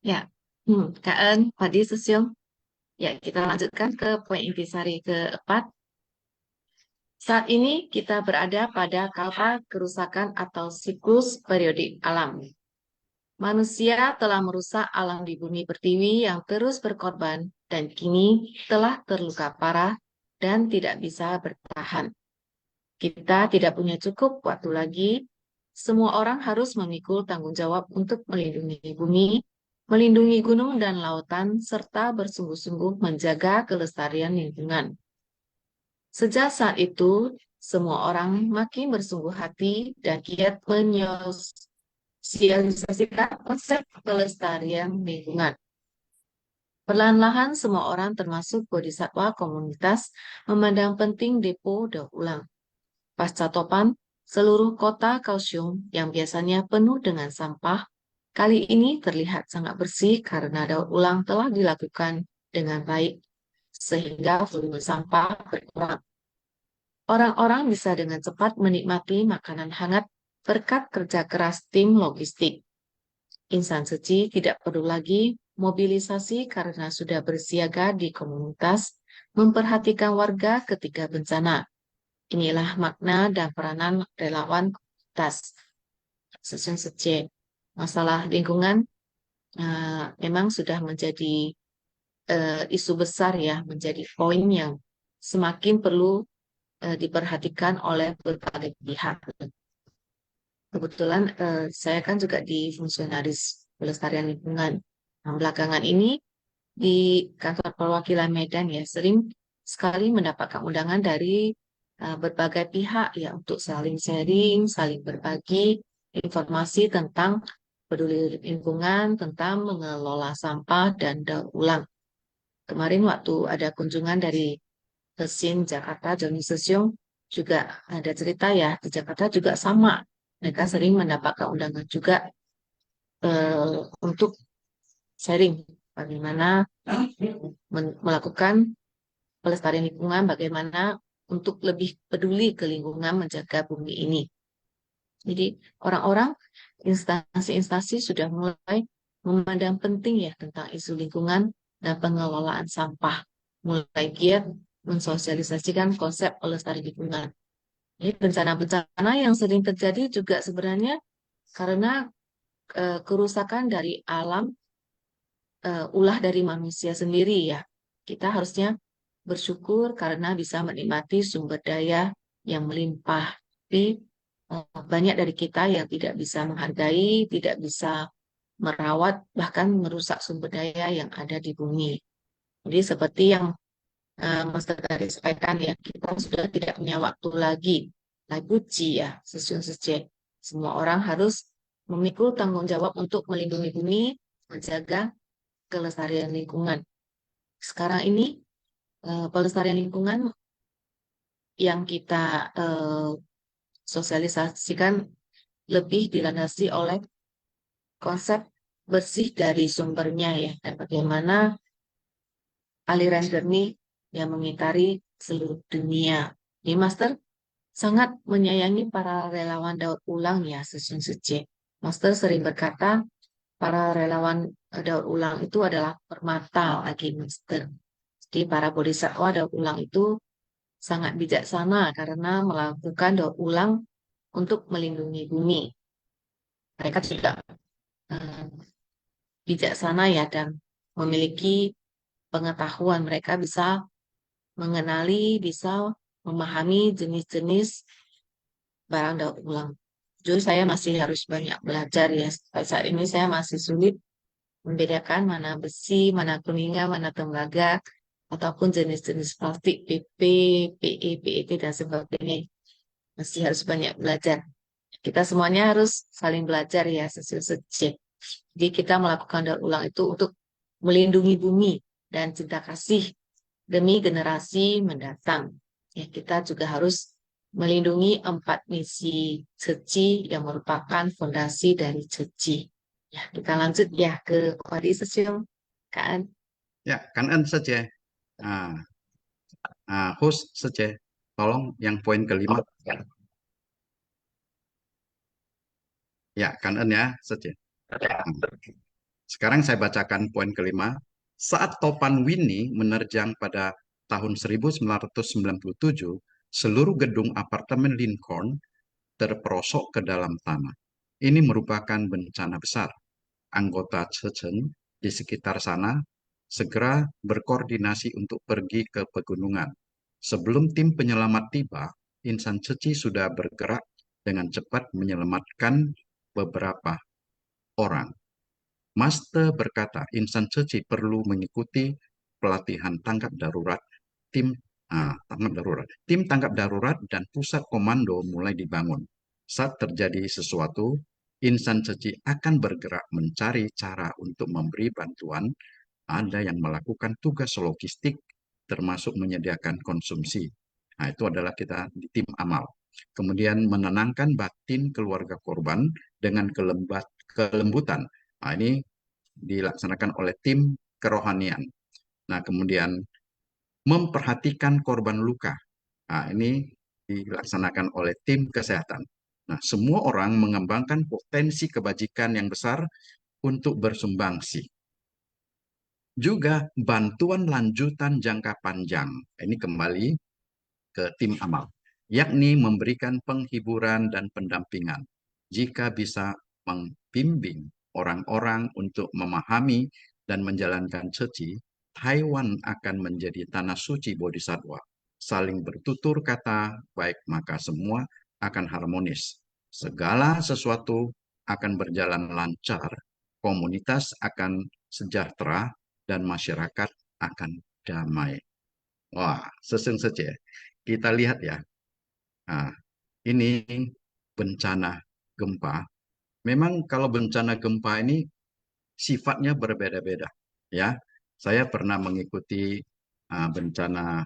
B: Ya, Kak En, Padi Susyong. Ya, kita lanjutkan ke poin intisari keempat. Saat ini kita berada pada kala kerusakan atau siklus periodik alam. Manusia telah merusak alam di bumi pertiwi yang terus berkorban dan kini telah terluka parah dan tidak bisa bertahan. Kita tidak punya cukup waktu lagi. Semua orang harus memikul tanggung jawab untuk melindungi bumi, melindungi gunung dan lautan, serta bersungguh-sungguh menjaga kelestarian lingkungan. Sejak saat itu, semua orang makin bersungguh hati dan giat menyosialisasikan konsep kelestarian lingkungan. Perlahan-lahan semua orang termasuk bodhisatwa komunitas memandang penting depo daur ulang. Pasca topan, seluruh kota Kaohsiung yang biasanya penuh dengan sampah, kali ini terlihat sangat bersih karena daur ulang telah dilakukan dengan baik, sehingga volume sampah berkurang. Orang-orang bisa dengan cepat menikmati makanan hangat berkat kerja keras tim logistik. Insan Suci tidak perlu lagi mobilisasi karena sudah bersiaga di komunitas, memperhatikan warga ketika bencana. Inilah makna dan peranan relawan komunitas. Susun Sece. Masalah lingkungan memang sudah menjadi isu besar ya, menjadi poin yang semakin perlu diperhatikan oleh berbagai pihak. Kebetulan saya kan juga di fungsionaris pelestarian lingkungan. Nah, belakangan ini di kantor perwakilan Medan ya sering sekali mendapatkan undangan dari berbagai pihak ya untuk saling sharing, saling berbagi informasi tentang peduli lingkungan, tentang mengelola sampah dan daur ulang. Kemarin waktu ada kunjungan dari Kesin Jakarta, Joni Sesiong juga ada cerita ya di Jakarta juga sama. Mereka sering mendapatkan undangan juga untuk sharing bagaimana melakukan pelestarian lingkungan, bagaimana untuk lebih peduli ke lingkungan menjaga bumi ini. Jadi orang-orang, instansi-instansi sudah mulai memandang penting ya tentang isu lingkungan dan pengelolaan sampah. Mulai giat mensosialisasikan konsep pelestarian lingkungan. Jadi bencana-bencana yang sering terjadi juga sebenarnya karena kerusakan dari alam, ulah dari manusia sendiri ya. Kita harusnya bersyukur karena bisa menikmati sumber daya yang melimpah. Tapi banyak dari kita yang tidak bisa menghargai, tidak bisa merawat, bahkan merusak sumber daya yang ada di bumi. Jadi seperti yang Mas tadi sampaikan ya, kita sudah tidak punya waktu lagi. Laguci ya, sesuai sejak. Semua orang harus memikul tanggung jawab untuk melindungi bumi, menjaga kelestarian lingkungan. Sekarang ini pelestarian lingkungan yang kita sosialisasikan lebih dilandasi oleh konsep bersih dari sumbernya ya, dan bagaimana aliran jernih yang mengitari seluruh dunia. Di Master sangat menyayangi para relawan daur ulang ya, Susun Suci. Master sering berkata, para relawan daur ulang itu adalah permata bagi Master. Jadi para bodhisattva daur ulang itu sangat bijaksana karena melakukan daur ulang untuk melindungi bumi. Mereka juga eh, bijaksana ya dan memiliki pengetahuan. Mereka bisa mengenali, bisa memahami jenis-jenis barang daur ulang. Jujur saya masih harus banyak belajar ya. Sampai saat ini saya masih sulit membedakan mana besi, mana kuningan, mana tembaga, ataupun jenis-jenis plastik PP, PE, PET, dan sebagainya. Masih harus banyak belajar. Kita semuanya harus saling belajar ya, sesuai. Jadi kita melakukan daur ulang itu untuk melindungi bumi dan cinta kasih demi generasi mendatang. Ya, kita juga harus melindungi 4 misi Ceci yang merupakan fondasi dari Ceci. Ya, kita lanjut ya ke Wadi Sesiong, Kak.
C: Ya, Kanan saja. Nah, host saja. Tolong yang poin kelima. Ya, Kanen ya, Sece. Sekarang saya bacakan poin kelima. Saat Topan Winnie menerjang pada tahun 1997, seluruh gedung apartemen Lincoln terperosok ke dalam tanah. Ini merupakan bencana besar. Anggota Chechen di sekitar sana segera berkoordinasi untuk pergi ke pegunungan. Sebelum tim penyelamat tiba, insan Ceci sudah bergerak dengan cepat menyelamatkan beberapa orang. Master berkata, insan Ceci perlu mengikuti pelatihan tanggap darurat tim tanggap darurat. Tim tanggap darurat dan pusat komando mulai dibangun. Saat terjadi sesuatu, insan Ceci akan bergerak mencari cara untuk memberi bantuan. Ada yang melakukan tugas logistik, termasuk menyediakan konsumsi. Nah, itu adalah kita di tim amal. Kemudian menenangkan batin keluarga korban dengan kelembutan. Nah, ini dilaksanakan oleh tim kerohanian. Nah, kemudian memperhatikan korban luka. Nah, ini dilaksanakan oleh tim kesehatan. Nah, semua orang mengembangkan potensi kebajikan yang besar untuk bersumbangsi. Juga bantuan lanjutan jangka panjang. Ini kembali ke tim amal, yakni memberikan penghiburan dan pendampingan. Jika bisa membimbing orang-orang untuk memahami dan menjalankan ceci, Taiwan akan menjadi tanah suci bodhisattva. Saling bertutur kata baik, maka semua akan harmonis. Segala sesuatu akan berjalan lancar, komunitas akan sejahtera, dan masyarakat akan damai. Wah, sesung saja. Kita lihat ya, nah, ini bencana gempa. Memang kalau bencana gempa ini sifatnya berbeda-beda. Ya, saya pernah mengikuti bencana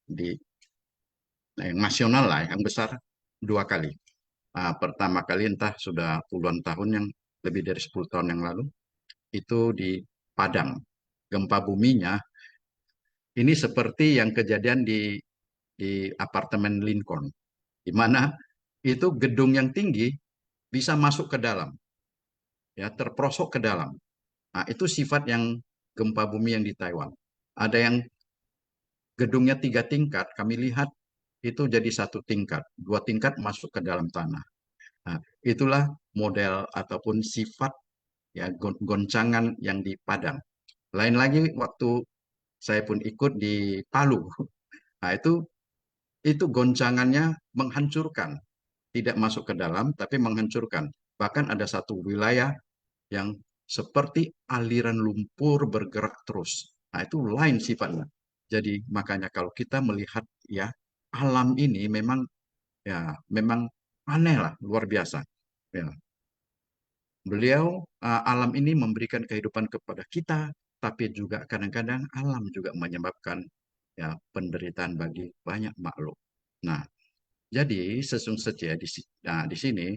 C: di yang nasional lah, yang besar dua kali. Pertama kali entah sudah puluhan tahun yang lebih dari 10 tahun yang lalu, itu di Padang. Gempa buminya ini seperti yang kejadian di apartemen Lincoln, di mana itu gedung yang tinggi bisa masuk ke dalam, ya terperosok ke dalam. Nah, itu sifat yang gempa bumi yang di Taiwan. Ada yang gedungnya 3 tingkat, kami lihat itu jadi 1 tingkat, 2 tingkat masuk ke dalam tanah. Nah, itulah model ataupun sifat ya goncangan yang di Padang. Lain lagi waktu saya pun ikut di Palu. Nah, itu goncangannya menghancurkan, tidak masuk ke dalam tapi menghancurkan. Bahkan ada satu wilayah yang seperti aliran lumpur bergerak terus. Nah, itu lain sifatnya. Jadi makanya kalau kita melihat ya alam ini memang aneh lah, luar biasa. Ya, beliau alam ini memberikan kehidupan kepada kita, tapi juga kadang-kadang alam juga menyebabkan ya penderitaan bagi banyak makhluk. Nah, jadi sesungguhnya di sini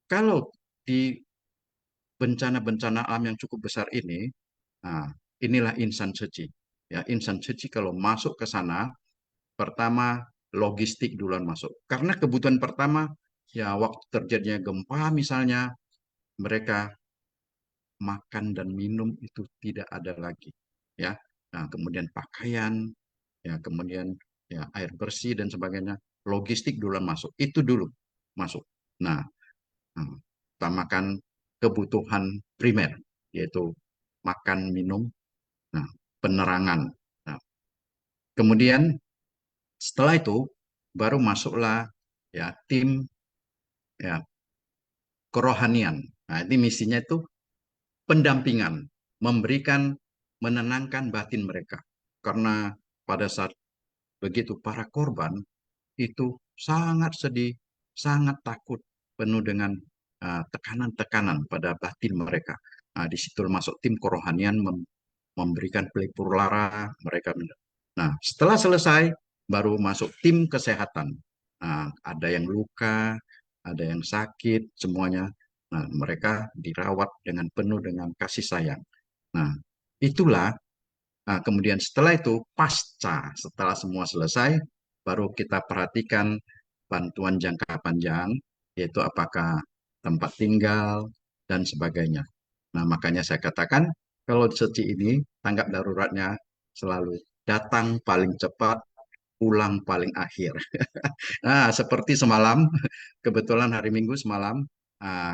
C: kalau di bencana-bencana alam yang cukup besar ini, nah, inilah insan suci. Ya, insan suci kalau masuk ke sana, pertama logistik duluan masuk. Karena kebutuhan pertama, ya waktu terjadinya gempa misalnya, mereka makan dan minum itu tidak ada lagi. Ya, nah, kemudian pakaian, ya kemudian ya air bersih dan sebagainya, logistik duluan masuk. Itu dulu masuk. Nah, nah, utamakan kebutuhan primer, yaitu makan, minum, nah, penerangan. Nah, kemudian setelah itu baru masuklah ya tim ya kerohanian. Nah, ini misinya itu pendampingan, memberikan menenangkan batin mereka. Karena pada saat begitu para korban itu sangat sedih, sangat takut, penuh dengan tekanan-tekanan pada batin mereka. Nah, di situ masuk tim kerohanian memberikan pelipur lara mereka. Nah, setelah selesai baru masuk tim kesehatan. Nah, ada yang luka, ada yang sakit, semuanya. Nah, mereka dirawat dengan penuh dengan kasih sayang. Nah, itulah kemudian setelah itu pasca setelah semua selesai baru kita perhatikan bantuan jangka panjang, yaitu apakah tempat tinggal, dan sebagainya. Nah, makanya saya katakan kalau Seci ini tanggap daruratnya selalu datang paling cepat, pulang paling akhir. Nah, seperti semalam, kebetulan hari Minggu semalam,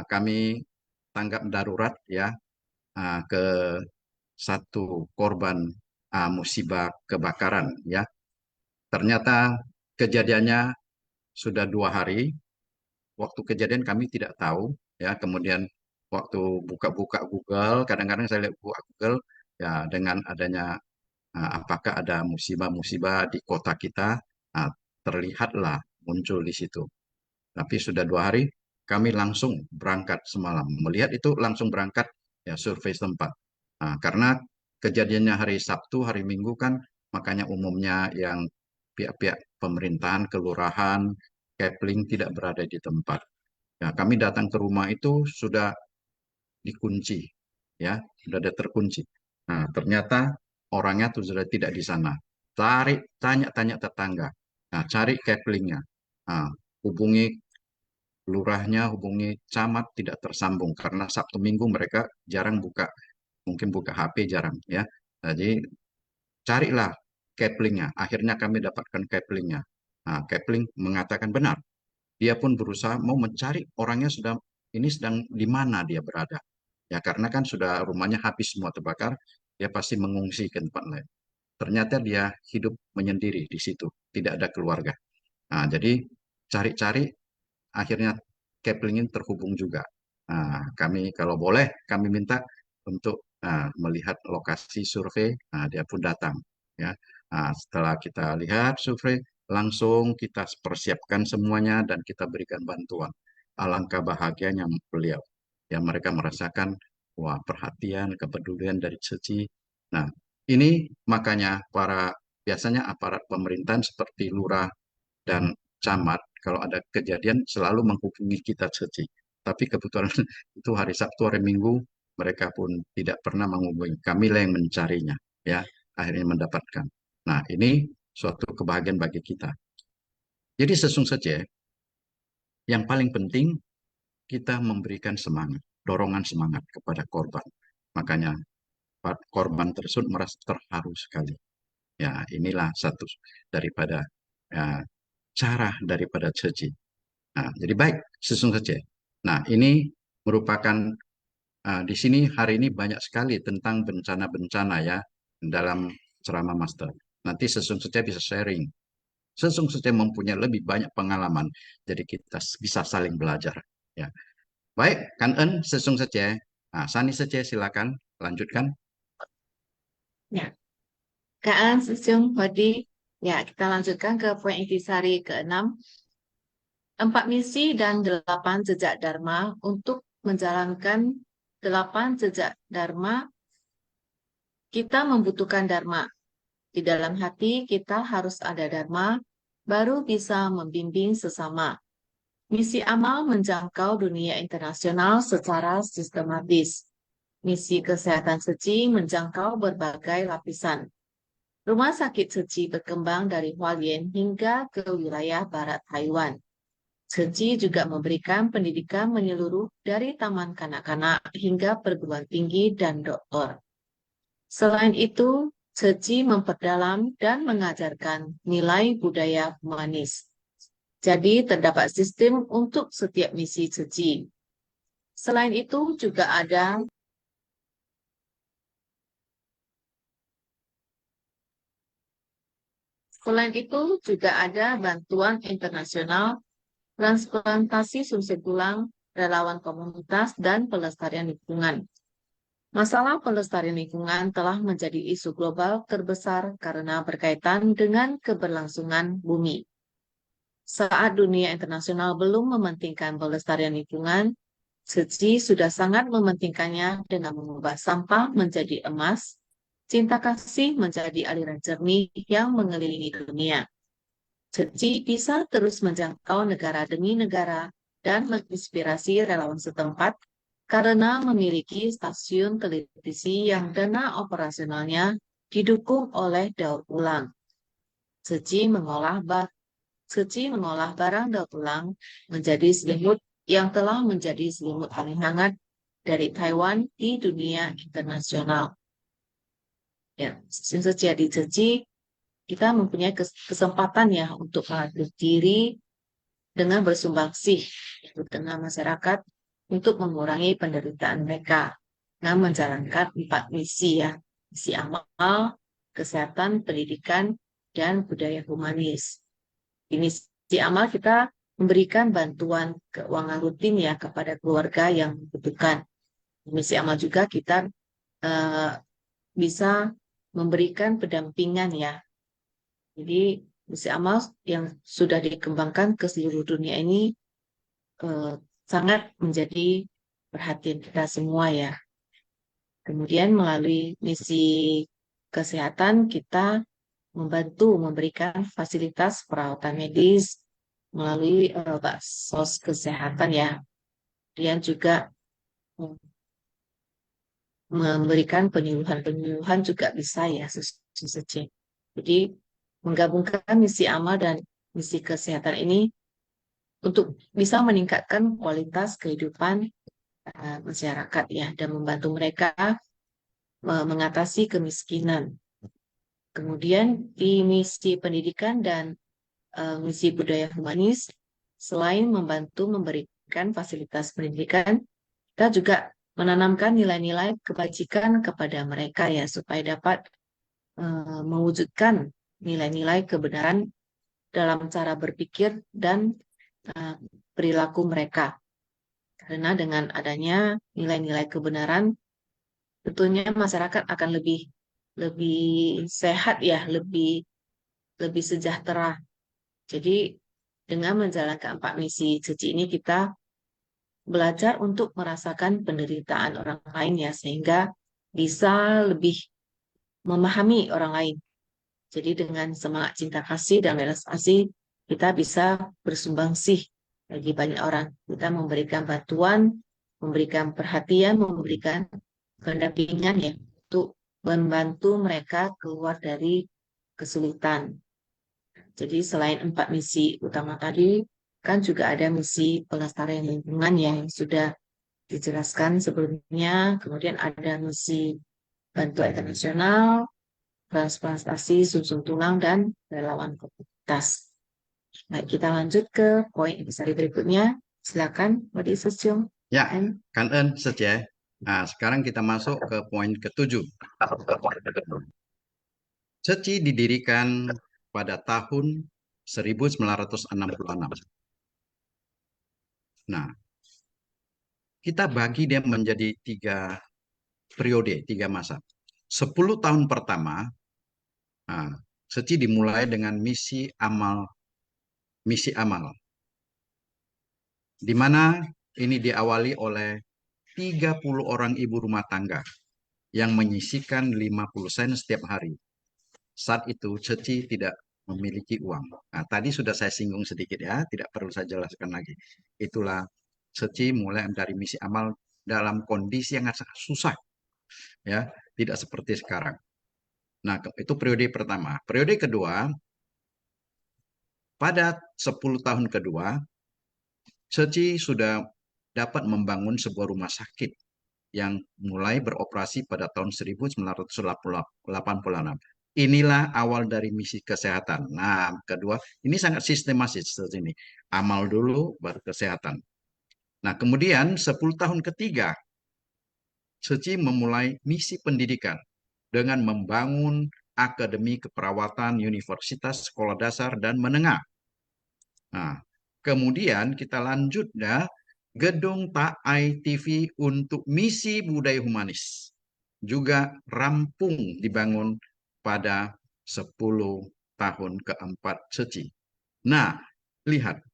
C: kami tanggap darurat ya ke satu korban musibah kebakaran ya. Ternyata kejadiannya sudah 2 hari. Waktu kejadian kami tidak tahu ya. Kemudian waktu buka-buka Google, kadang-kadang saya lihat buka Google ya dengan adanya apakah ada musibah-musibah di kota kita, ah, terlihatlah muncul di situ. Tapi sudah 2 hari, kami langsung berangkat semalam. Melihat itu langsung berangkat ya survei setempat. Karena kejadiannya hari Sabtu, hari Minggu kan, makanya umumnya yang pihak-pihak pemerintahan, kelurahan, Kepling tidak berada di tempat. Ya, kami datang ke rumah itu sudah dikunci, ya, sudah ada terkunci. Nah, ternyata orangnya tuh sudah tidak di sana. Tanya-tanya tetangga. Nah, cari keplingnya. Nah, hubungi lurahnya, hubungi camat tidak tersambung karena Sabtu Minggu mereka jarang buka, mungkin buka HP jarang, ya. Jadi carilah keplingnya. Akhirnya kami dapatkan keplingnya. Nah, Kepling mengatakan benar. Dia pun berusaha mau mencari orangnya ini sedang di mana dia berada. Ya karena kan sudah rumahnya habis semua terbakar, dia pasti mengungsi ke tempat lain. Ternyata dia hidup menyendiri di situ, tidak ada keluarga. Nah, jadi cari-cari akhirnya Kepling terhubung juga. Nah, kami kalau boleh kami minta untuk melihat lokasi survei, dia pun datang. Ya, setelah kita lihat survei, langsung kita persiapkan semuanya dan kita berikan bantuan. Alangkah bahagianya beliau. Ya, mereka merasakan wah perhatian, kepedulian dari Seci. Nah, ini makanya biasanya aparat pemerintahan seperti lurah dan camat kalau ada kejadian selalu menghubungi kita Seci. Tapi kebetulan itu hari Sabtu, hari Minggu, mereka pun tidak pernah menghubungi. Kami lah yang mencarinya, ya, akhirnya mendapatkan. Nah, ini suatu kebahagiaan bagi kita. Jadi sesungguhnya saja, yang paling penting kita memberikan semangat, dorongan semangat kepada korban. Makanya korban tersebut merasa terharu sekali. Ya, inilah satu daripada cara daripada Seci. Nah, jadi baik, sesungguhnya saja. Nah, ini merupakan di sini hari ini banyak sekali tentang bencana-bencana ya dalam ceramah master. Nanti sesungguhnya saja bisa sharing. Sesungguhnya saja mempunyai lebih banyak pengalaman, jadi kita bisa saling belajar. Ya, baik, Kan En, sesungguhnya saja. Nah, Sani saja silakan lanjutkan.
B: Ya, Kak Sesiung Hodi. Ya, kita lanjutkan ke poin intisari ke-6. 4 misi dan 8 jejak Dharma. Untuk menjalankan 8 jejak Dharma, kita membutuhkan Dharma. Di dalam hati kita harus ada Dharma, baru bisa membimbing sesama. Misi amal menjangkau dunia internasional secara sistematis. Misi kesehatan Seci menjangkau berbagai lapisan. Rumah sakit Seci berkembang dari Hualien hingga ke wilayah barat Taiwan. Seci juga memberikan pendidikan menyeluruh dari taman kanak-kanak hingga perguruan tinggi dan doktor. Selain itu, Seci memperdalam dan mengajarkan nilai budaya humanis. Jadi terdapat sistem untuk setiap misi Seci. Selain itu juga ada bantuan internasional, transplantasi sumsum tulang, relawan komunitas, dan pelestarian lingkungan. Masalah pelestarian lingkungan telah menjadi isu global terbesar karena berkaitan dengan keberlangsungan bumi. Saat dunia internasional belum mementingkan pelestarian lingkungan, Seci sudah sangat mementingkannya dengan mengubah sampah menjadi emas, cinta kasih menjadi aliran jernih yang mengelilingi dunia. Seci bisa terus menjangkau negara demi negara dan menginspirasi relawan setempat karena memiliki stasiun televisi yang dana operasionalnya didukung oleh daur ulang. Seci mengolah barang daur ulang menjadi selimut yang telah menjadi selimut paling hangat dari Taiwan di dunia internasional. Ya, sejadi kita mempunyai kesempatan ya untuk melatih diri dengan bersumbangsi di tengah masyarakat untuk mengurangi penderitaan mereka dengan menjalankan 4 misi ya, misi amal, kesehatan, pendidikan, dan budaya humanis. Di misi amal kita memberikan bantuan keuangan rutin ya kepada keluarga yang membutuhkan. Di misi amal juga kita bisa memberikan pendampingan ya. Jadi misi amal yang sudah dikembangkan ke seluruh dunia ini sangat menjadi perhatian kita semua ya. Kemudian melalui misi kesehatan kita membantu memberikan fasilitas perawatan medis melalui baksos kesehatan ya. Kemudian juga memberikan penyuluhan-penyuluhan juga bisa ya sesuai. Jadi menggabungkan misi amal dan misi kesehatan ini untuk bisa meningkatkan kualitas kehidupan masyarakat ya dan membantu mereka mengatasi kemiskinan. Kemudian di misi pendidikan dan misi budaya humanis, selain membantu memberikan fasilitas pendidikan, kita juga menanamkan nilai-nilai kebajikan kepada mereka ya supaya dapat mewujudkan nilai-nilai kebenaran dalam cara berpikir dan perilaku mereka. Karena dengan adanya nilai-nilai kebenaran, tentunya masyarakat akan lebih sehat ya, lebih sejahtera. Jadi dengan menjalankan 4 misi suci ini kita belajar untuk merasakan penderitaan orang lain ya, sehingga bisa lebih memahami orang lain. Jadi dengan semangat cinta kasih dan belas kasih, kita bisa bersumbangsi bagi banyak orang. Kita memberikan bantuan, memberikan perhatian, memberikan pendampingan ya, untuk membantu mereka keluar dari kesulitan. Jadi selain 4 misi utama tadi, kan juga ada misi pelestarian lingkungan yang sudah dijelaskan sebelumnya. Kemudian ada misi bantuan internasional, transplantasi sumsum tulang, dan relawan komunitas. Baik, kita lanjut ke poin episode berikutnya. Silakan, Wadi Susyong.
C: Ya, Kan Eun Sece. Nah, sekarang kita masuk ke poin ke-7. Ceci didirikan pada tahun 1966. Nah, kita bagi dia menjadi 3 periode, 3 masa. 10 tahun pertama, nah, Ceci dimulai dengan misi amal, di mana ini diawali oleh 30 orang ibu rumah tangga yang menyisihkan 50 sen setiap hari. Saat itu Ceci tidak memiliki uang. Nah, tadi sudah saya singgung sedikit ya, tidak perlu saya jelaskan lagi. Itulah Ceci mulai dari misi amal dalam kondisi yang sangat susah, ya, tidak seperti sekarang. Nah, itu periode pertama. Periode kedua, pada 10 tahun kedua, Ceci sudah dapat membangun sebuah rumah sakit yang mulai beroperasi pada tahun 1986. Inilah awal dari misi kesehatan. Nah, kedua, ini sangat sistematis ini. Amal dulu, baru kesehatan. Nah, kemudian 10 tahun ketiga, Ceci memulai misi pendidikan dengan membangun akademi keperawatan, universitas, sekolah dasar, dan menengah. Nah, kemudian kita lanjut ya, Gedung TAI TV untuk misi budaya humanis juga rampung dibangun pada 10 tahun keempat Ceci. Nah, lihat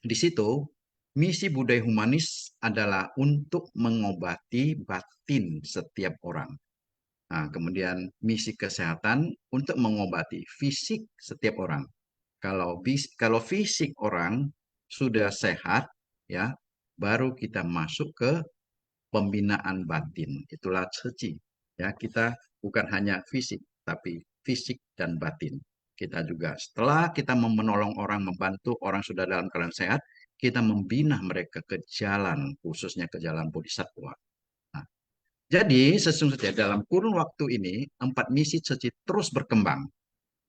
C: di situ misi budaya humanis adalah untuk mengobati batin setiap orang. Nah, kemudian misi kesehatan untuk mengobati fisik setiap orang. Kalau fisik orang sudah sehat, ya, baru kita masuk ke pembinaan batin. Itulah Ceci. Ya, kita bukan hanya fisik, tapi fisik dan batin. Kita juga setelah kita menolong orang, membantu orang sudah dalam keadaan sehat, kita membina mereka ke jalan, khususnya ke jalan bodhisattva. Nah, jadi sesungguhnya dalam kurun waktu ini, 4 misi Tzu terus berkembang.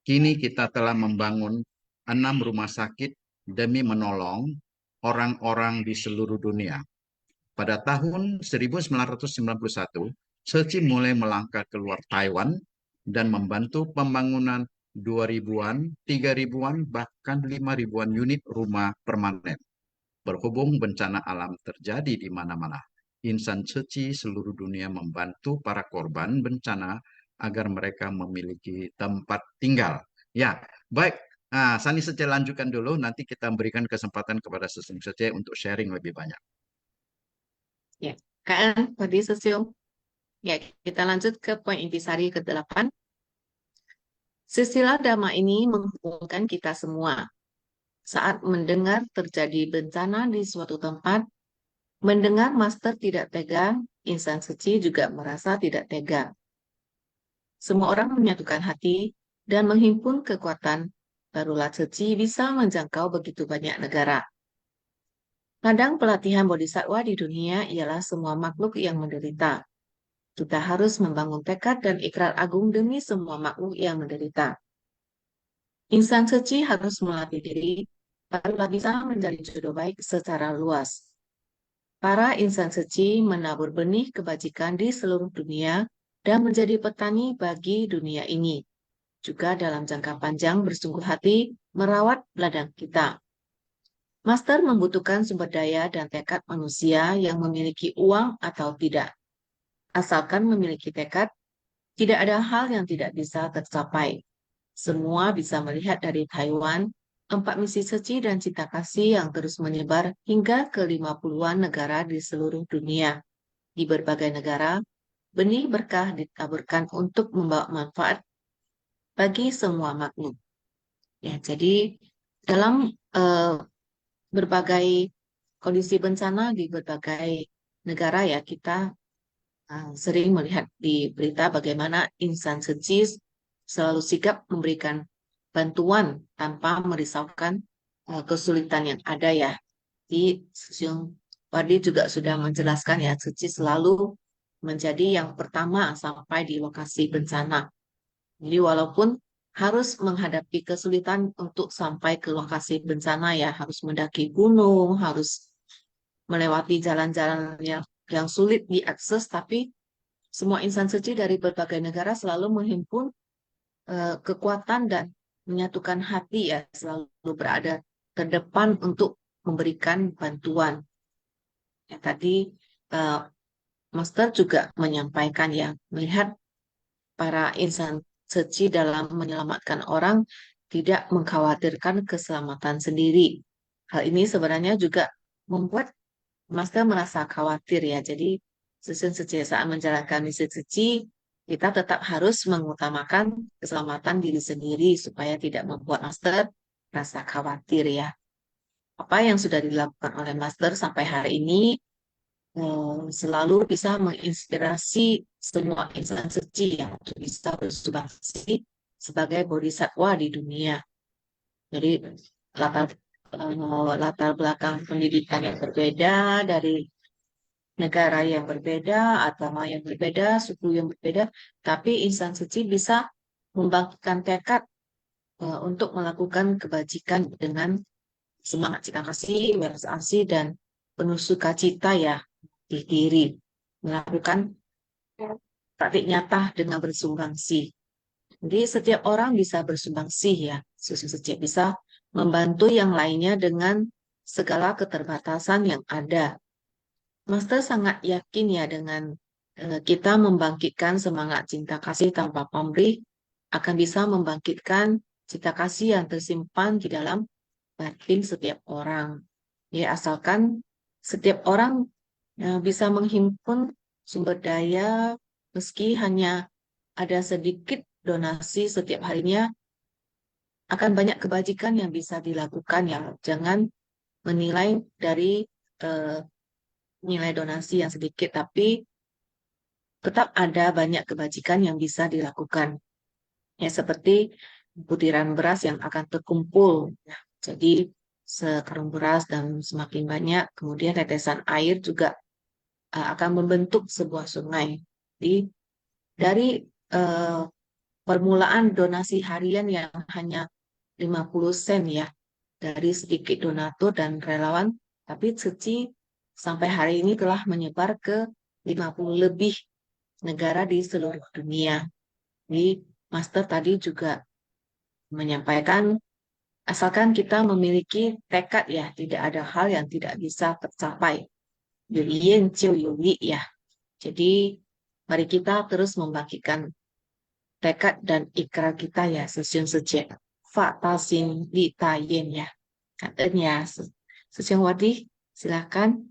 C: Kini kita telah membangun 6 rumah sakit demi menolong orang-orang di seluruh dunia. Pada tahun 1991, Tzu mulai melangkah keluar Taiwan dan membantu pembangunan 2.000-an, 3.000-an, bahkan 5.000-an unit rumah permanen. Berhubung bencana alam terjadi di mana-mana, insan Tzu seluruh dunia membantu para korban bencana agar mereka memiliki tempat tinggal. Ya, baik. Nah, Sani Sece lanjutkan dulu, nanti kita berikan kesempatan kepada Sesung Sece untuk sharing lebih banyak.
B: Ya, Kak tadi Sesium. Ya, kita lanjut ke poin intisari ke-8. Silsilah Dhamma ini menghubungkan kita semua. Saat mendengar terjadi bencana di suatu tempat, mendengar master tidak tega, insan suci juga merasa tidak tega. Semua orang menyatukan hati dan menghimpun kekuatan, barulah suci bisa menjangkau begitu banyak negara. Ladang pelatihan bodhisattva di dunia ialah semua makhluk yang menderita. Kita harus membangun tekad dan ikrar agung demi semua makhluk yang menderita. Insan suci harus melatih diri, barulah bisa menjadi jodoh baik secara luas. Para insan suci menabur benih kebajikan di seluruh dunia dan menjadi petani bagi dunia ini. Juga dalam jangka panjang bersungguh hati merawat ladang kita. Master membutuhkan sumber daya dan tekad manusia yang memiliki uang atau tidak. Asalkan memiliki tekad, tidak ada hal yang tidak bisa tercapai. Semua bisa melihat dari Taiwan, 4 misi suci dan cinta kasih yang terus menyebar hingga ke 50-an negara di seluruh dunia. Di berbagai negara, benih berkah ditaburkan untuk membawa manfaat bagi semua makhluk. Ya, jadi dalam berbagai kondisi bencana di berbagai negara ya kita sering melihat di berita bagaimana insan suci selalu sigap memberikan bantuan tanpa merisaukan kesulitan yang ada ya. Di Sesium Wardi juga sudah menjelaskan ya, suci selalu menjadi yang pertama sampai di lokasi bencana. Jadi walaupun harus menghadapi kesulitan untuk sampai ke lokasi bencana ya, harus mendaki gunung, harus melewati jalan-jalan yang sulit diakses, tapi semua insan suci dari berbagai negara selalu menghimpun kekuatan dan menyatukan hati ya, selalu berada terdepan untuk memberikan bantuan. Ya, tadi Master juga menyampaikan ya, melihat para insan suci dalam menyelamatkan orang tidak mengkhawatirkan keselamatan sendiri. Hal ini sebenarnya juga membuat Master merasa khawatir ya. Jadi Sesung Suci saat menjalankan misi suci, kita tetap harus mengutamakan keselamatan diri sendiri supaya tidak membuat Master rasa khawatir ya. Apa yang sudah dilakukan oleh Master sampai hari ini selalu bisa menginspirasi semua insan suci yang untuk bisa bersumbangsi sebagai bodhisattva di dunia. Jadi latar belakang pendidikan yang berbeda, dari negara yang berbeda, agama yang berbeda, suku yang berbeda, tapi insan suci bisa membangkitkan tekad untuk melakukan kebajikan dengan semangat cinta kasih, welas asih, dan penuh sukacita ya di diri, melakukan praktik nyata dengan bersumbangsi. Jadi setiap orang bisa bersumbangsi ya, setiap bisa membantu yang lainnya dengan segala keterbatasan yang ada. Master sangat yakin ya dengan kita membangkitkan semangat cinta kasih tanpa pamrih akan bisa membangkitkan cinta kasih yang tersimpan di dalam batin setiap orang. Ya, asalkan setiap orang bisa menghimpun sumber daya meski hanya ada sedikit donasi setiap harinya, akan banyak kebajikan yang bisa dilakukan ya. Jangan menilai dari nilai donasi yang sedikit, tapi tetap ada banyak kebajikan yang bisa dilakukan. Ya, seperti butiran beras yang akan terkumpul. Nah, jadi sekarung beras dan semakin banyak, kemudian tetesan air juga akan membentuk sebuah sungai. Jadi dari eh, permulaan donasi harian yang hanya 50 sen ya, dari sedikit donatur dan relawan, tapi Seci sampai hari ini telah menyebar ke 50 lebih negara di seluruh dunia. Jadi Master tadi juga menyampaikan, asalkan kita memiliki tekad ya, tidak ada hal yang tidak bisa tercapai. Yulian Ciu Yuli ya. Jadi mari kita terus membagikan tekad dan ikrar kita ya, sesiun sejak. Fa Tasin Li Tayen ya. Katanya, Sesiun Wadi, silakan.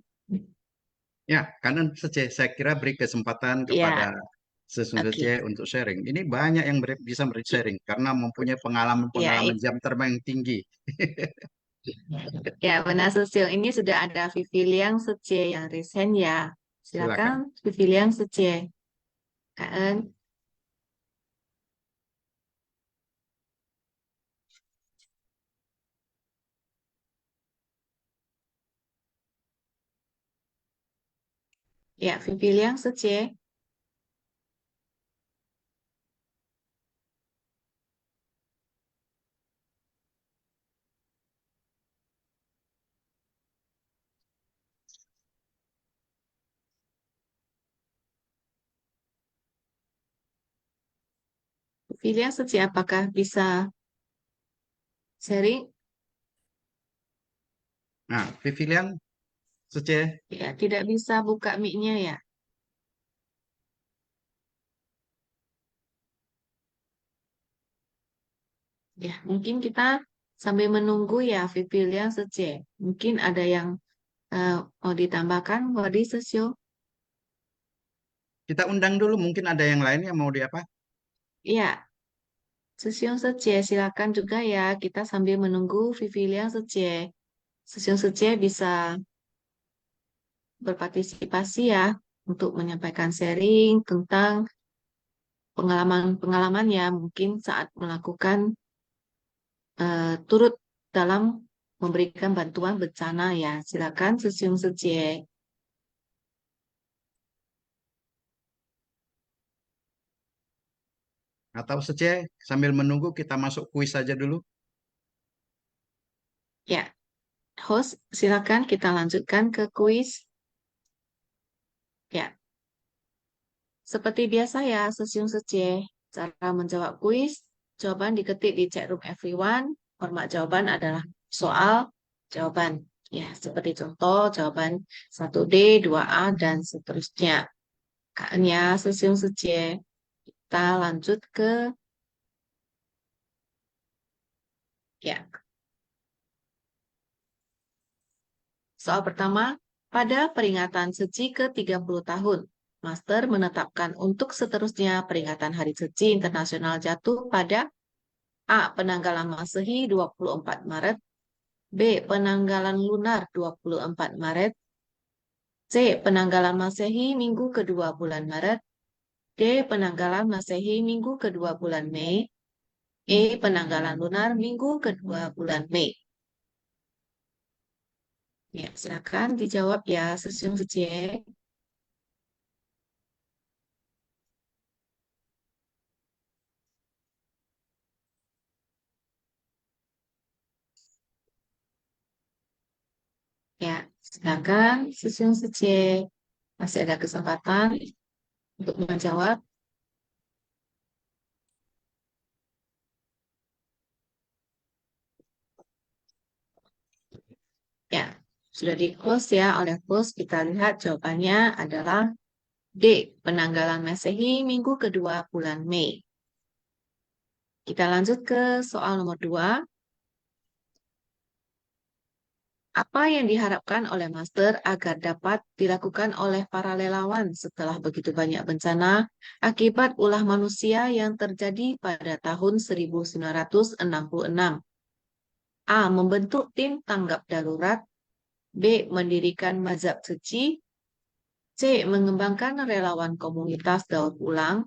C: Ya, kanan saja. Saya kira beri kesempatan kepada
B: Ya,
C: Sesung
B: oke.
C: saja untuk sharing. Ini banyak yang bisa beri sharing karena mempunyai
B: Ya,
C: pengalaman-pengalaman jam terbang yang tinggi.
B: ya benar Sesiun. Ini sudah ada Vivi Liang Sece yang resign ya. Silakan
C: Silakan.
B: Vivi Liang Sece. Kak En. Ya, Vivi Liang Sece. Vivi Liang Sece, apakah bisa sharing?
C: Nah, Vivi Liang, saja.
B: Ya, tidak bisa buka mic-nya ya. Ya, mungkin kita sambil menunggu ya Vivi Liang Sece. Mungkin ada yang mau ditambahkan, Wadi Sesio.
C: Kita undang dulu, mungkin ada yang lain yang mau di apa?
B: Ya, Sesio Sece, silakan juga ya. Kita sambil menunggu Vivi Liang Sece. Sesio Sece bisa berpartisipasi ya untuk menyampaikan sharing tentang pengalaman-pengalaman ya mungkin saat melakukan turut dalam memberikan bantuan bencana ya. Silakan Sesium Secie.
C: Atau saja sambil menunggu kita masuk kuis saja dulu.
B: Ya, host, silakan kita lanjutkan ke kuis. Ya, seperti biasa ya, Sesium Secie. Cara menjawab kuis, jawaban diketik di chat room everyone. Format jawaban adalah soal, jawaban. Ya, seperti contoh jawaban 1D, 2A, dan seterusnya. Kakaknya Sesium Secie. Kita lanjut ke, ya, soal pertama, pada peringatan Seci ke-30 tahun, Master menetapkan untuk seterusnya peringatan Hari Seci Internasional jatuh pada A. Penanggalan Masehi 24 Maret, B. Penanggalan lunar 24 Maret, C. Penanggalan Masehi minggu kedua bulan Maret, D. Penanggalan Masehi minggu kedua bulan Mei, E. Penanggalan lunar minggu kedua bulan Mei. Ya, silakan dijawab ya, Sesium Secie. Ya, silakan Sesium Secie. Masih ada kesempatan untuk menjawab. Ya, sudah di-close ya oleh host. Kita lihat jawabannya adalah D. Penanggalan Masehi minggu kedua bulan Mei. Kita lanjut ke soal nomor 2. Apa yang diharapkan oleh Master agar dapat dilakukan oleh para relawan setelah begitu banyak bencana akibat ulah manusia yang terjadi pada tahun 1966? A. Membentuk tim tanggap darurat. B. Mendirikan mazhab suci. C. Mengembangkan relawan komunitas daur ulang.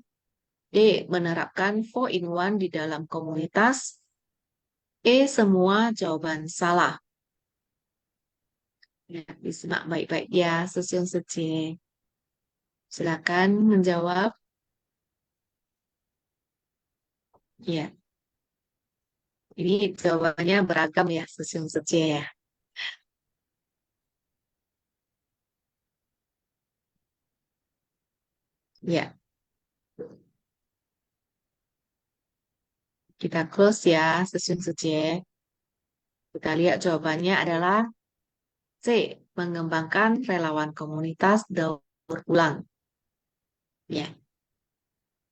B: D. Menerapkan 4-in-1 di dalam komunitas. E. Semua jawaban salah. Ya, disimak baik-baik ya, Sesiung Sece. Silakan menjawab. Ya, ini jawabannya beragam ya, Sesiung Sece ya. Ya, kita close ya, Sesiung Sece. Kita lihat jawabannya adalah C. Mengembangkan relawan komunitas daur ulang. Ya,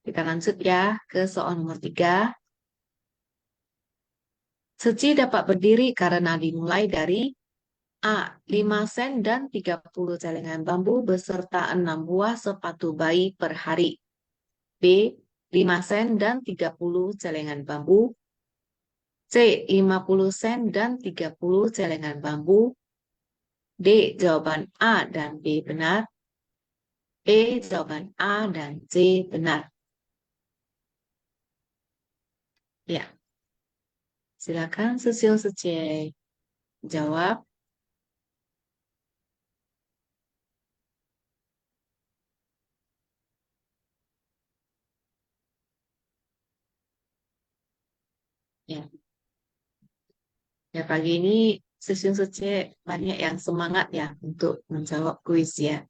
B: kita lanjut ya ke soal nomor 3. Seci dapat berdiri karena dimulai dari A. 5 sen dan 30 celengan bambu beserta 6 buah sepatu bayi per hari. B. 5 sen dan 30 celengan bambu. C. 50 sen dan 30 celengan bambu. D. Jawaban A dan B benar. E. Jawaban A dan C benar. Ya, silakan Susil Sece jawab. Ya, ya pagi ini Susil Sece banyak yang semangat ya untuk menjawab kuis ya.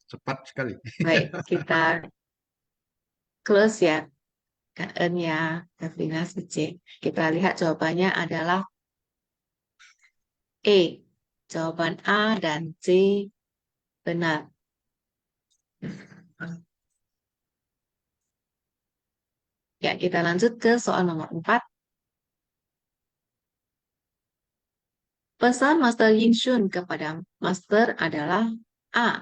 C: Cepat sekali.
B: Baik, kita close ya. KN ya, Davina Sece. Kita lihat jawabannya adalah E. Jawaban A dan C benar. Ya, kita lanjut ke soal nomor 4. Pesan Master Yin Shun kepada Master adalah A.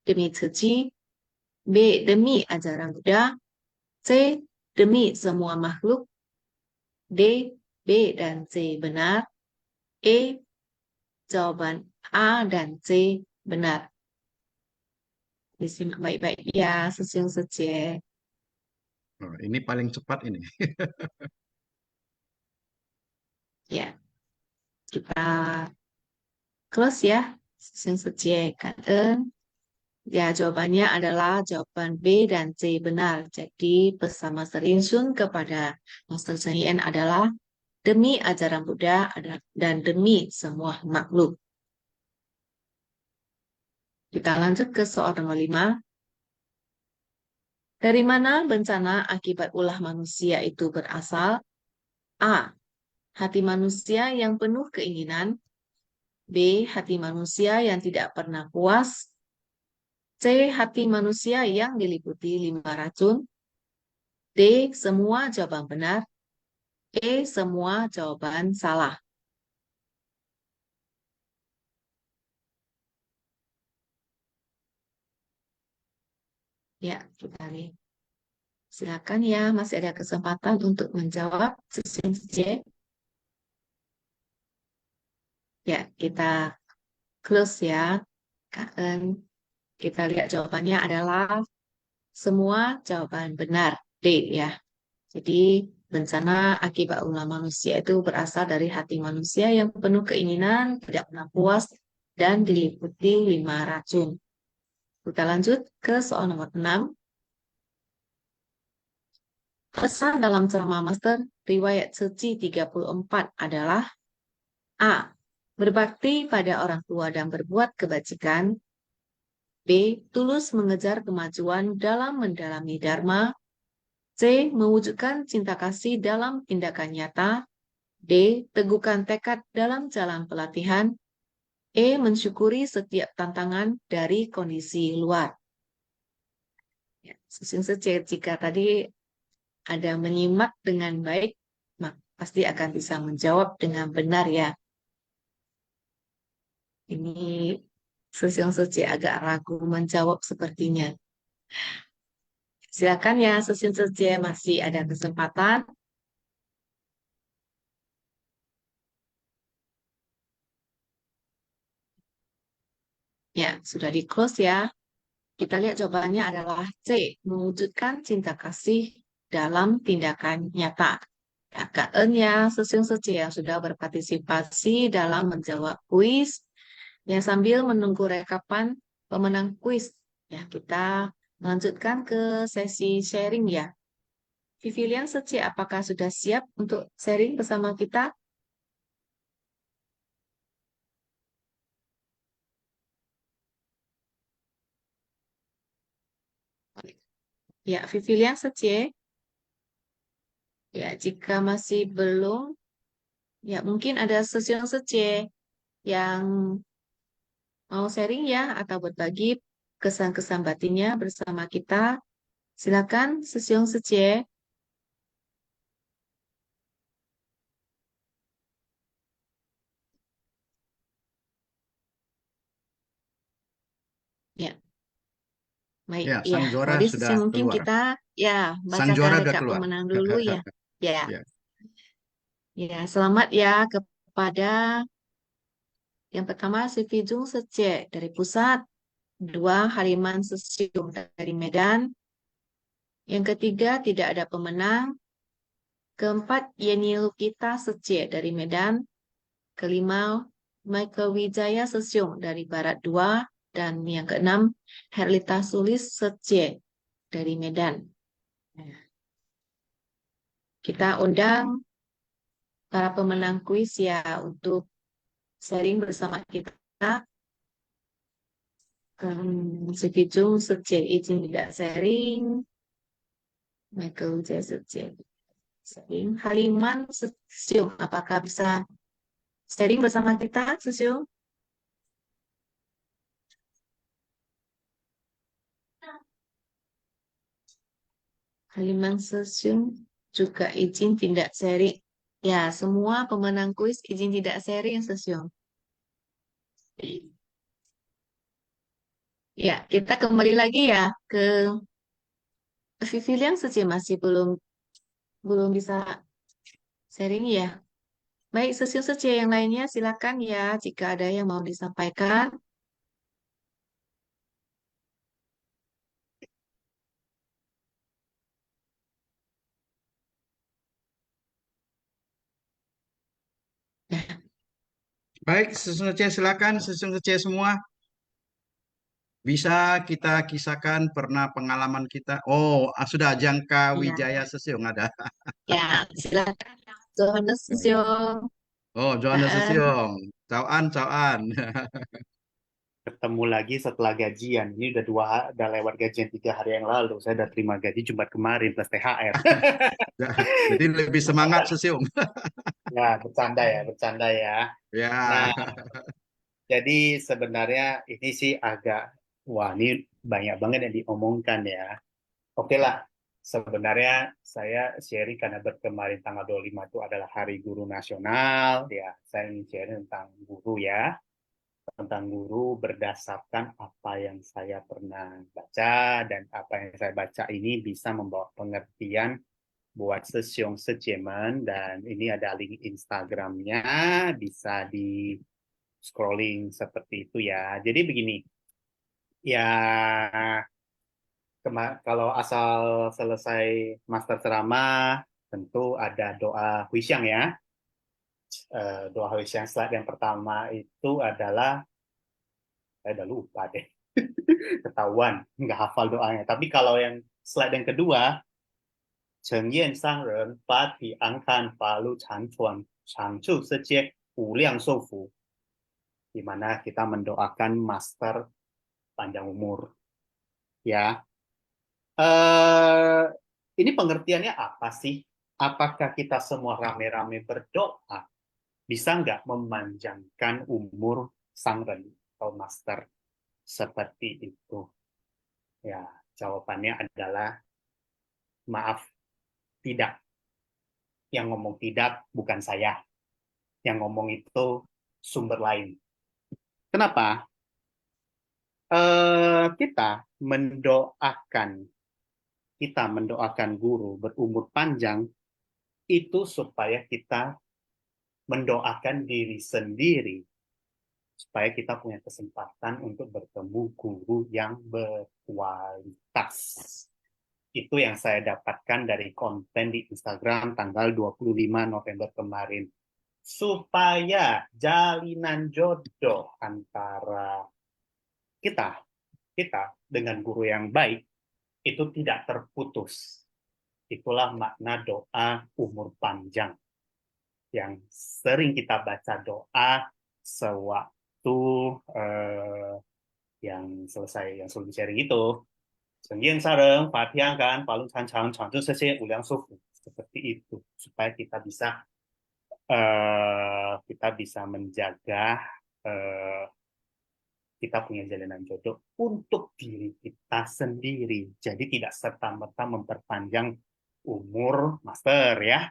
B: Demi Ceci. B. Demi ajaran Buddha. C. Demi semua makhluk. D. B dan C benar. E. Jawaban A dan C benar. Disimak baik-baik ya, Susyung Sece.
C: Oh, ini paling cepat ini.
B: Ya, kita close ya. Susyung Sece KN. Ya, jawabannya adalah jawaban B dan C benar. Jadi, pesan Master Yin Shun kepada Master Cheng Yen adalah demi ajaran Buddha dan demi semua makhluk. Kita lanjut ke soal nomor 5. Dari mana bencana akibat ulah manusia itu berasal? A. Hati manusia yang penuh keinginan. B. Hati manusia yang tidak pernah puas. C. Hati manusia yang diliputi 5 racun. D. Semua jawaban benar. E. Semua jawaban salah. Ya, kita lihat. Silakan ya, masih ada kesempatan untuk menjawab. Susun C. Ya, kita close ya. KN. Kita lihat jawabannya adalah semua jawaban benar. D ya. Jadi bencana akibat ulah manusia itu berasal dari hati manusia yang penuh keinginan, tidak pernah puas, dan diliputi 5 racun. Kita lanjut ke soal nomor 6. Pesan dalam ceramah Master riwayat Suci 34 adalah A. Berbakti pada orang tua dan berbuat kebajikan. B. Tulus mengejar kemajuan dalam mendalami Dharma. C. Mewujudkan cinta kasih dalam tindakan nyata. D. Teguhkan tekad dalam jalan pelatihan. E. Mensyukuri setiap tantangan dari kondisi luar. Ya, jika tadi ada menyimak dengan baik, pasti akan bisa menjawab dengan benar ya. Ini Susyong Suci agak ragu menjawab sepertinya. Silakan ya, Susyong Suci masih ada kesempatan. Ya, sudah di close ya. Kita lihat jawabannya adalah C. Mewujudkan cinta kasih dalam tindakan nyata. KKN ya, Susyong Suci yang sudah berpartisipasi dalam menjawab kuis Ya, sambil menunggu rekapan pemenang kuis, ya kita melanjutkan ke sesi sharing ya. Vivilian Seci, apakah sudah siap untuk sharing bersama kita? Ya, Vivilian Seci, ya jika masih belum, ya mungkin ada Sesion Seci yang mau sharing ya atau berbagi kesan-kesan batinnya bersama kita. Silakan Sesion Seci. Ya, baik.
C: Ya,
B: Ya,
C: sang juara
B: tadi
C: sudah
B: mungkin
C: keluar.
B: kita ya
C: Sang
B: bacakan
C: juara udah
B: rekap
C: keluar.
B: pemenang dulu ya. Ya,
C: Ya.
B: ya, selamat ya kepada yang pertama si Fijung Sece dari pusat, dua Hariman Sesium dari Medan, yang ketiga tidak ada pemenang, keempat Yeni Lukita Sece dari Medan, kelima Michael Wijaya Sesium dari Barat 2, dan yang keenam Herlita Sulis Sece dari Medan. Kita undang para pemenang kuis ya untuk sharing bersama kita. Si Kijung Sece izin tidak sharing. Michael Wijaya Sece sharing. Haliman Sesium, apakah bisa sharing bersama kita, Sesium? Haliman Sesium juga izin tidak sharing. Ya, semua pemenang kuis izin tidak sharing, Sesium. Ya, kita kembali lagi ya ke Vivilian Seci masih belum belum bisa sharing ya. Baik, Sesium yang lainnya silakan ya jika ada yang mau disampaikan.
C: Baik, Sesung Aceh silakan, Sesung Aceh semua. Bisa kita kisahkan pernah pengalaman kita. Oh, sudah Jangka
B: Ya,
C: Wijaya Sesiung ada.
B: ya silakan. Johannes Sesium.
C: Oh, Johannes Sesiung. Cauan, cauan.
D: Ketemu lagi setelah gajian. Ini udah lewat gajian 3 hari yang lalu. Saya udah terima gaji Jumat kemarin plus THR.
C: Jadi lebih semangat Sesiung.
D: Nah, bercanda ya, bercanda ya. Nah,
C: Ya.
D: jadi sebenarnya ini sih agak, wah ini banyak banget yang diomongkan ya. Oke lah, sebenarnya saya sharing karena kemarin tanggal 25 itu adalah Hari Guru Nasional. Ya, saya ingin sharing tentang guru ya. Tentang guru berdasarkan apa yang saya pernah baca dan apa yang saya baca ini bisa membawa pengertian buat Sesiong Sejemen dan ini ada link Instagramnya bisa di scrolling seperti itu ya. Jadi begini, ya kalau asal selesai master ceramah tentu ada doa Huisyang ya. Doa Huisyang slide yang pertama itu adalah saya udah lupa deh. Ketahuan nggak hafal doanya. Tapi kalau yang slide yang kedua, 承宴上人，发体安康，法路长存，长处世界，无量寿福. Di mana kita mendoakan master panjang umur. Ya, eh ini pengertiannya apa sih? Apakah kita semua rame-rame berdoa bisa nggak memanjangkan umur sang ren atau master seperti itu? Ya, jawabannya adalah maaf, tidak. Yang ngomong tidak bukan saya. Yang ngomong itu sumber lain. Kenapa? Kita mendoakan guru berumur panjang itu supaya kita mendoakan diri sendiri supaya kita punya kesempatan untuk bertemu guru yang berkualitas. Itu yang saya dapatkan dari konten di Instagram tanggal 25 November kemarin. supaya jalinan jodoh antara kita kita dengan guru yang baik itu tidak terputus. Itulah makna doa umur panjang yang sering kita baca doa sewaktu yang selesai yang sebelum sharing itu. Sengging sareng, patiangkan, palung cancang, cantu sese, ulang sufu. Seperti itu supaya kita bisa menjaga kita punya jalinan jodoh untuk diri kita sendiri. Jadi tidak serta-merta memperpanjang umur master ya.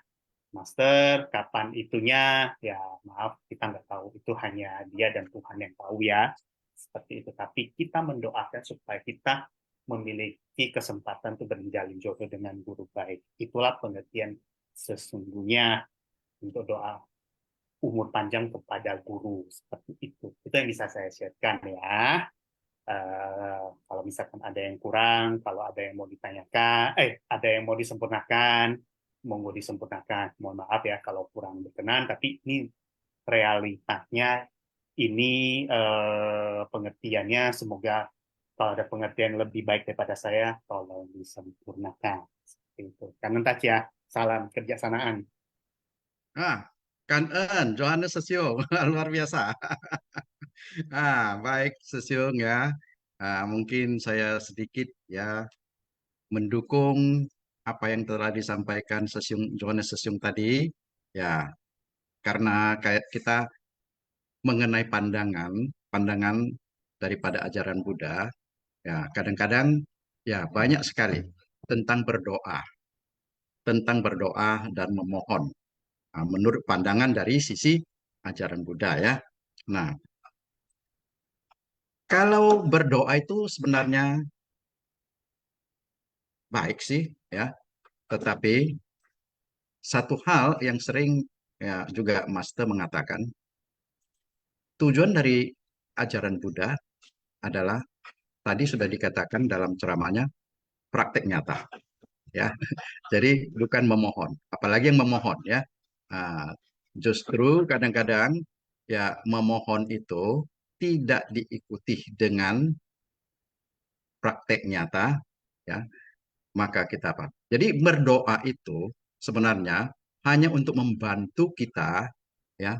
D: Master kapan itunya ya maaf kita nggak tahu, itu hanya dia dan Tuhan yang tahu ya. Seperti itu. Tapi kita mendoakan supaya kita memiliki kesempatan untuk menjalin jodoh dengan guru baik. Itulah pengertian sesungguhnya untuk doa umur panjang kepada guru, seperti itu. Itu yang bisa saya sharekan ya. Kalau misalkan ada yang kurang, kalau ada yang mau ditanyakan, ada yang mau disempurnakan, monggo disempurnakan. Mohon maaf ya kalau kurang berkenan, tapi ini realitanya, ini pengertiannya. Semoga kalau ada pengertian lebih baik daripada saya, tolong disempurnakan. Seperti itu. Kangen touch ya, salam kerjasanaan.
C: Kan Johannes Sesiung, luar biasa. Baik Sesiung ya. Mungkin saya sedikit ya mendukung apa yang telah disampaikan Johannes Sesiung tadi. Ya, karena kayak kita mengenai pandangan daripada ajaran Buddha, ya kadang-kadang ya banyak sekali tentang berdoa dan memohon. Menurut pandangan dari sisi ajaran Buddha ya. Nah, kalau berdoa itu sebenarnya baik sih ya, tetapi satu hal yang sering ya juga Master mengatakan, tujuan dari ajaran Buddha adalah tadi sudah dikatakan dalam ceramahnya praktek nyata ya. Jadi bukan memohon, apalagi yang memohon ya. Nah, justru kadang-kadang ya memohon itu tidak diikuti dengan praktek nyata ya, maka kita apa? Jadi berdoa itu sebenarnya hanya untuk membantu kita ya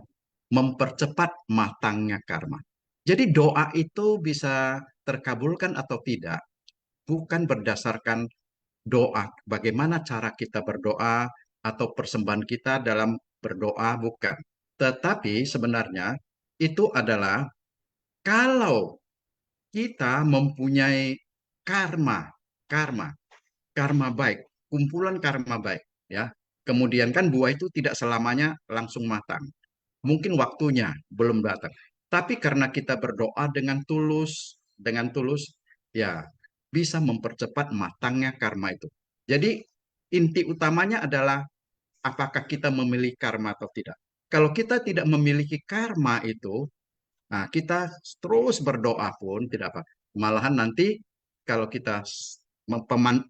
C: mempercepat matangnya karma. Jadi doa itu bisa terkabulkan atau tidak bukan berdasarkan doa, bagaimana cara kita berdoa atau persembahan kita dalam berdoa, bukan. Tetapi sebenarnya itu adalah kalau kita mempunyai karma, karma, karma baik, kumpulan karma baik, ya. Kemudian kan buah itu tidak selamanya langsung matang. Mungkin waktunya belum datang. Tapi karena kita berdoa dengan tulus, ya bisa mempercepat matangnya karma itu. Jadi inti utamanya adalah apakah kita memiliki karma atau tidak. Kalau kita tidak memiliki karma itu, nah kita terus berdoa pun tidak apa. Malahan nanti kalau kita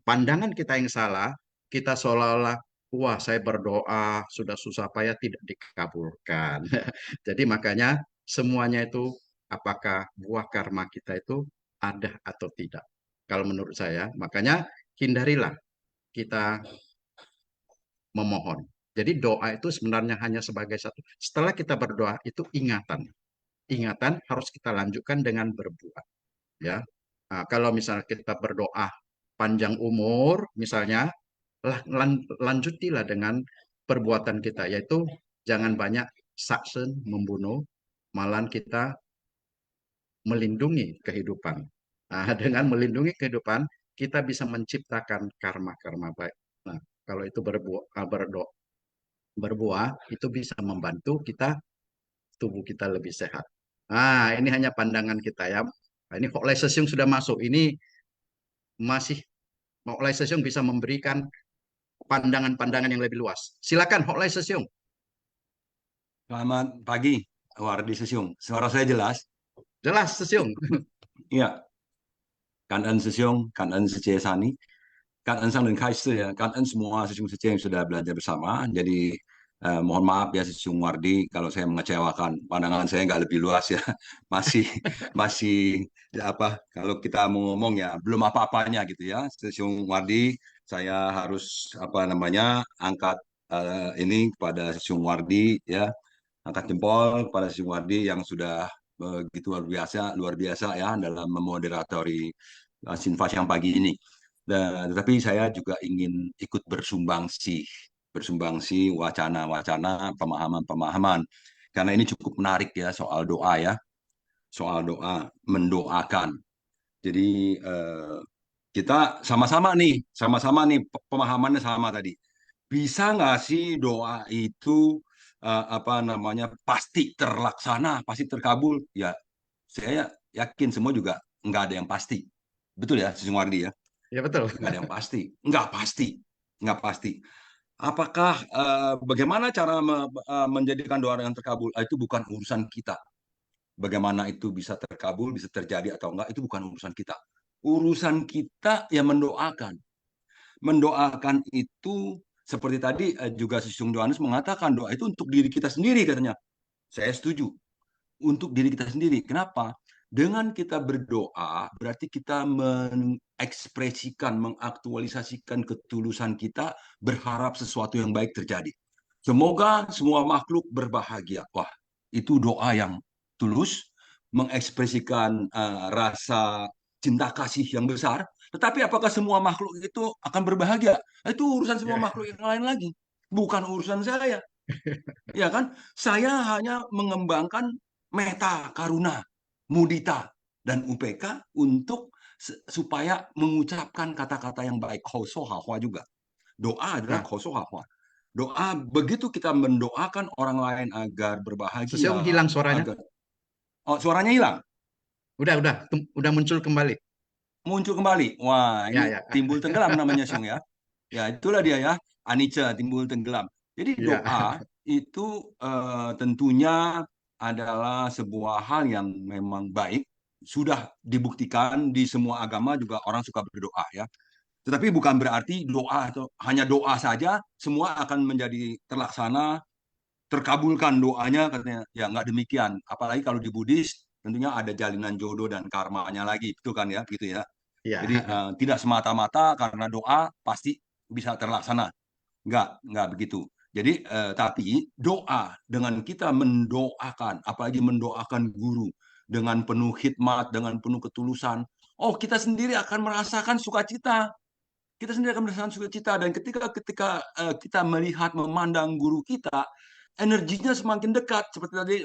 C: pandangan kita yang salah, kita seolah-olah wah saya berdoa sudah susah payah tidak dikabulkan. Jadi makanya semuanya itu apakah buah karma kita itu ada atau tidak. Kalau menurut saya, makanya hindarilah kita memohon. Jadi doa itu sebenarnya hanya sebagai satu. Setelah kita berdoa itu ingatan. Ingatan harus kita lanjutkan dengan berbuat. Ya, nah, kalau misalnya kita berdoa panjang umur, misalnya lanjutilah dengan perbuatan kita, yaitu jangan banyak saksen membunuh, malahan kita melindungi kehidupan. Nah, dengan melindungi kehidupan, kita bisa menciptakan karma-karma baik. Nah, kalau itu berbuah, itu bisa membantu kita, tubuh kita lebih sehat. Nah, ini hanya pandangan kita ya. Nah, ini Hoklai Sesiung sudah masuk. Ini masih Hoklai Sesiung bisa memberikan pandangan-pandangan yang lebih luas. Silakan Hoklai Sesiung.
E: Selamat pagi, Wardi Sesiung. Suara saya jelas?
C: Jelas Sesiung.
E: Iya. Kan Sesiung, kan Sece Sani, kan Sang dan Kaiser ya, kan semua Sesiung yang sudah belajar bersama. Jadi Mohon maaf ya Sung Wardi kalau saya mengecewakan. Pandangan saya nggak lebih luas ya. Masih masih ya apa kalau kita mau ngomong ya belum apa-apanya gitu ya. Sung Wardi saya harus apa namanya angkat ini kepada Sung Wardi ya. Angkat jempol kepada Sung Wardi yang sudah begitu luar biasa ya dalam memoderatori Sinfas yang pagi ini. Dan, tetapi saya juga ingin ikut bersumbangsi wacana-wacana, pemahaman-pemahaman. Karena ini cukup menarik ya soal doa ya, soal doa, mendoakan. Jadi kita sama-sama nih pemahamannya sama tadi. Bisa nggak sih doa itu apa namanya pasti terlaksana, pasti terkabul? Ya, saya yakin semua juga nggak ada yang pasti. Betul ya, Sisungwardi ya?
C: Ya betul.
E: Nggak ada yang pasti. Nggak pasti. Nggak pasti. Apakah bagaimana cara menjadikan doa yang terkabul? Itu bukan urusan kita. Bagaimana itu bisa terkabul, bisa terjadi atau enggak, itu bukan urusan kita. Urusan kita yang mendoakan. Mendoakan itu seperti tadi juga Sung Johannes mengatakan doa itu untuk diri kita sendiri katanya. Saya setuju. Untuk diri kita sendiri. Kenapa? Dengan kita berdoa, berarti kita mengekspresikan, mengaktualisasikan ketulusan kita, berharap sesuatu yang baik terjadi. Semoga semua makhluk berbahagia. Wah, itu doa yang tulus, mengekspresikan rasa cinta kasih yang besar. Tetapi apakah semua makhluk itu akan berbahagia? Itu urusan semua
C: Ya.
E: makhluk yang lain lagi. Bukan urusan saya. Ya kan? Saya hanya mengembangkan meta, karuna, mudita, dan UPK untuk supaya mengucapkan kata-kata yang baik. Khosohahwa juga. Doa adalah
C: Nah,
E: khosohahwa. Doa, begitu kita mendoakan orang lain agar
C: Sesiung
E: berbahagia,
C: hilang suaranya.
E: agar... Oh, suaranya hilang.
C: Udah muncul kembali.
E: Muncul kembali. Wah,
C: Ya,
E: ini
C: ya.
E: timbul tenggelam namanya, Syung ya. Ya, itulah dia ya. Anicca, timbul tenggelam. Jadi
C: Ya.
E: doa itu tentunya adalah sebuah hal yang memang baik. Sudah dibuktikan di semua agama juga orang suka berdoa ya. Tetapi bukan berarti doa atau hanya doa saja semua akan menjadi terlaksana, terkabulkan doanya katanya. Ya nggak demikian. Apalagi kalau di Buddhis tentunya ada jalinan jodoh dan karmanya lagi, itu kan ya, gitu ya. Jadi
C: Ya.
E: tidak semata-mata karena doa pasti bisa terlaksana. Enggak begitu. Jadi, tapi doa dengan kita mendoakan, apalagi mendoakan guru dengan penuh khidmat, dengan penuh ketulusan, oh kita sendiri akan merasakan sukacita. Kita sendiri akan merasakan sukacita dan ketika ketika kita melihat memandang guru kita, energinya semakin dekat. Seperti tadi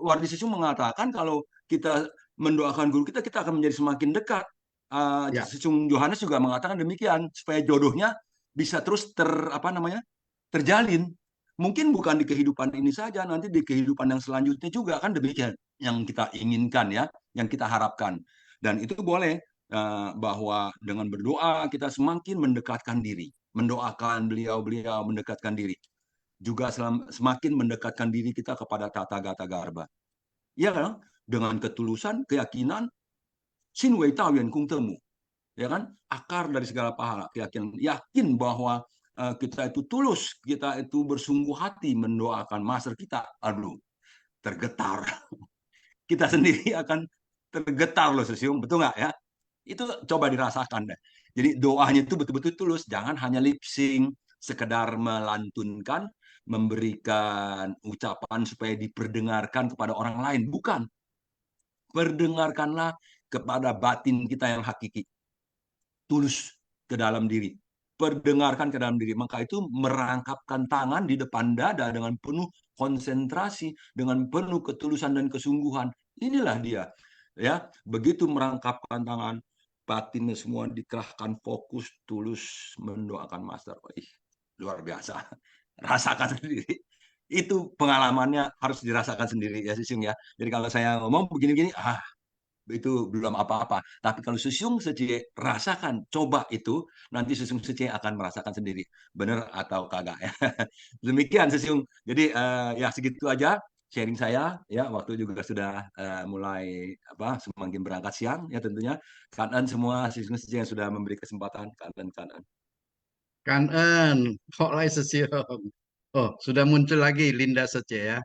E: Wardi Sisu mengatakan kalau kita mendoakan guru kita, kita akan menjadi semakin dekat.
C: Ya.
E: Sung Johannes juga mengatakan demikian supaya jodohnya bisa terus apa namanya terjalin. Mungkin bukan di kehidupan ini saja, nanti di kehidupan yang selanjutnya juga kan demikian yang kita inginkan ya, yang kita harapkan. Dan itu boleh bahwa dengan berdoa kita semakin mendekatkan diri, mendoakan beliau-beliau mendekatkan diri. Juga semakin mendekatkan diri kita kepada Tata Gata Garba. Ya kan? Dengan ketulusan, keyakinan, Xin Wei Tao Yuan Kung Temu. Ya kan? Akar dari segala pahala, keyakinan, yakin bahwa kita itu tulus, kita itu bersungguh hati mendoakan master kita. Aduh, tergetar. Kita sendiri akan tergetar loh, Sesiung. Betul nggak ya? Itu coba dirasakan deh. Jadi doanya itu betul-betul tulus, jangan hanya lip sync, sekedar melantunkan, memberikan ucapan supaya diperdengarkan kepada orang lain. Bukan. Perdengarkanlah kepada batin kita yang hakiki. Tulus ke dalam diri. Perdengarkan ke dalam diri. Maka itu merangkapkan tangan di depan dada dengan penuh konsentrasi, dengan penuh ketulusan dan kesungguhan. Inilah dia. Ya, begitu merangkapkan tangan, batinnya semua dikerahkan, fokus, tulus mendoakan master. Ih, luar biasa. Rasakan sendiri. Itu pengalamannya harus dirasakan sendiri ya Sisung ya. Jadi kalau saya ngomong begini-begini, itu belum apa-apa. Tapi kalau Susung Sece rasakan, coba itu, nanti Susung Sece akan merasakan sendiri. Benar atau kagak ya. Demikian Susung. Jadi ya segitu aja sharing saya. Ya waktu juga sudah mulai apa semakin berangkat siang ya tentunya. Kanan semua Susung Sece yang sudah memberi kesempatan. Kanan.
C: Kanan, kok lai Sesiung. Oh, sudah muncul lagi Linda Sece ya.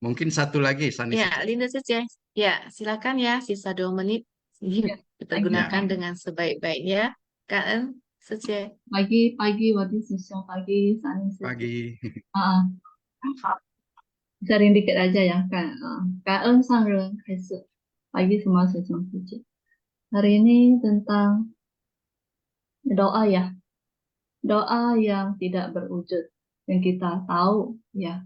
C: Mungkin satu lagi Sani
B: Ya,
C: Sece.
B: Linda saja. Ya, silakan ya, sisa 2 menit.
F: Ya,
B: Kita
F: pagi,
C: Ya,
B: gunakan dengan sebaik-baiknya. Kak En, saja.
F: pagi, waktu sesiang pagi, Sani saja.
C: pagi.
F: Ah, sharing dikit aja ya, kan. Kak Sangren, Kaisi. Pagi semua sesiang saja. Hari ini tentang doa ya, doa yang tidak berwujud. Yang kita tahu ya,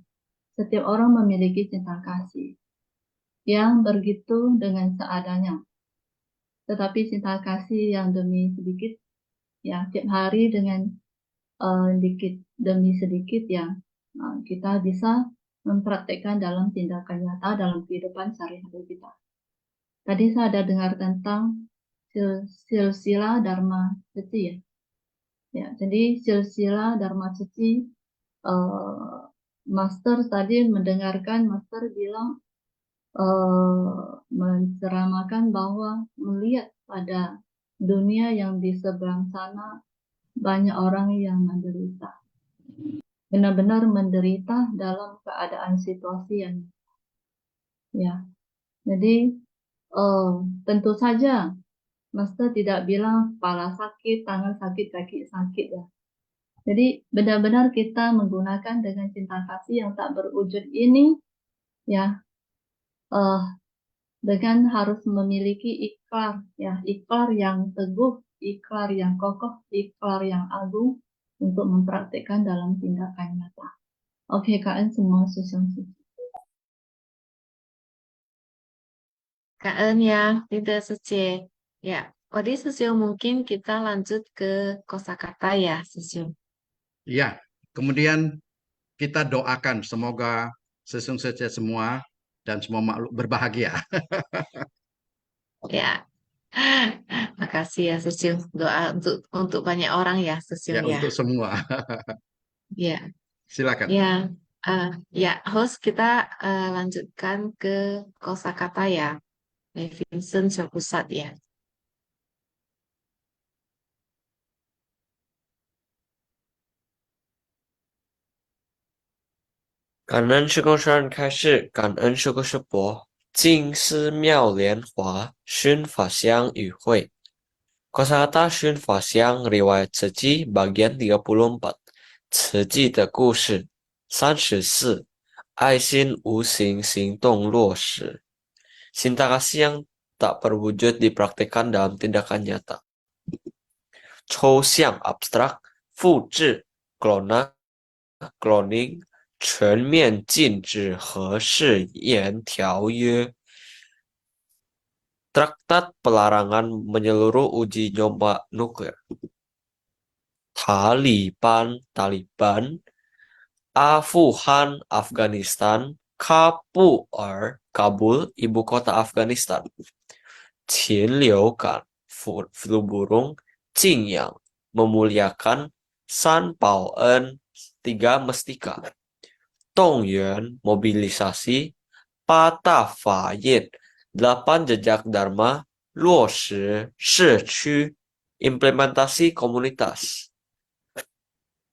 F: setiap orang memiliki cinta kasih yang begitu dengan seadanya. Tetapi cinta kasih yang demi sedikit, ya, tiap hari dengan dikit demi sedikit yang kita bisa mempraktekkan dalam tindakan nyata dalam kehidupan sehari-hari kita. Tadi saya ada dengar tentang silsila Dharma Suci ya. Ya, jadi silsila Dharma Suci, Master tadi mendengarkan Master bilang menceramakan bahwa melihat pada dunia yang di seberang sana banyak orang yang menderita. Benar-benar menderita dalam keadaan situasi yang ya. Jadi tentu saja Master tidak bilang kepala sakit, tangan sakit, kaki sakit ya. Jadi benar-benar kita menggunakan dengan cinta kasih yang tak berwujud ini ya, eh, dengan harus memiliki ikrar ya, ikrar yang teguh, ikrar yang kokoh, ikrar yang agung untuk mempraktikkan dalam tindakan nyata. Oke, KN semua susah.
B: Kak En ya, Linda saja. Ya, Odi Susio mungkin kita lanjut ke kosakata ya, Susio.
C: Ya, kemudian kita doakan semoga Sesung Sece semua dan semua makhluk berbahagia.
B: Ya, makasih ya Susio. Doa untuk banyak orang ya, Susio
C: Ya,
B: ya.
C: untuk semua.
B: Ya,
C: Silakan.
B: ya, eh, ya, host kita lanjutkan ke kosakata ya, Vincent Syahpusat ya.
G: 感恩师公生日开示，感恩师公师伯，静思妙莲华，熏法香与会。Kosakata Shun Faxiang Riwayat Ceci bagian 34. Ceci 的故事34. 爱心无形行动落实. Cinta kasih yang tak berwujud dipraktikkan dalam tindakan nyata. 抽象 abstrak, 复制 cloning, 全面禁止核试验条约. Traktat pelarangan menyeluruh uji nyoba nuklir. Taliban, Afghan, Afghanistan, Kabul, ibu kota Afghanistan. 禽流感, flu burung, 敬仰, memuliakan, San Baoen, 3 mestika. 动员, mobilisasi, 8大法印, 8 jejak dharma, 落实市区, implementasi komunitas.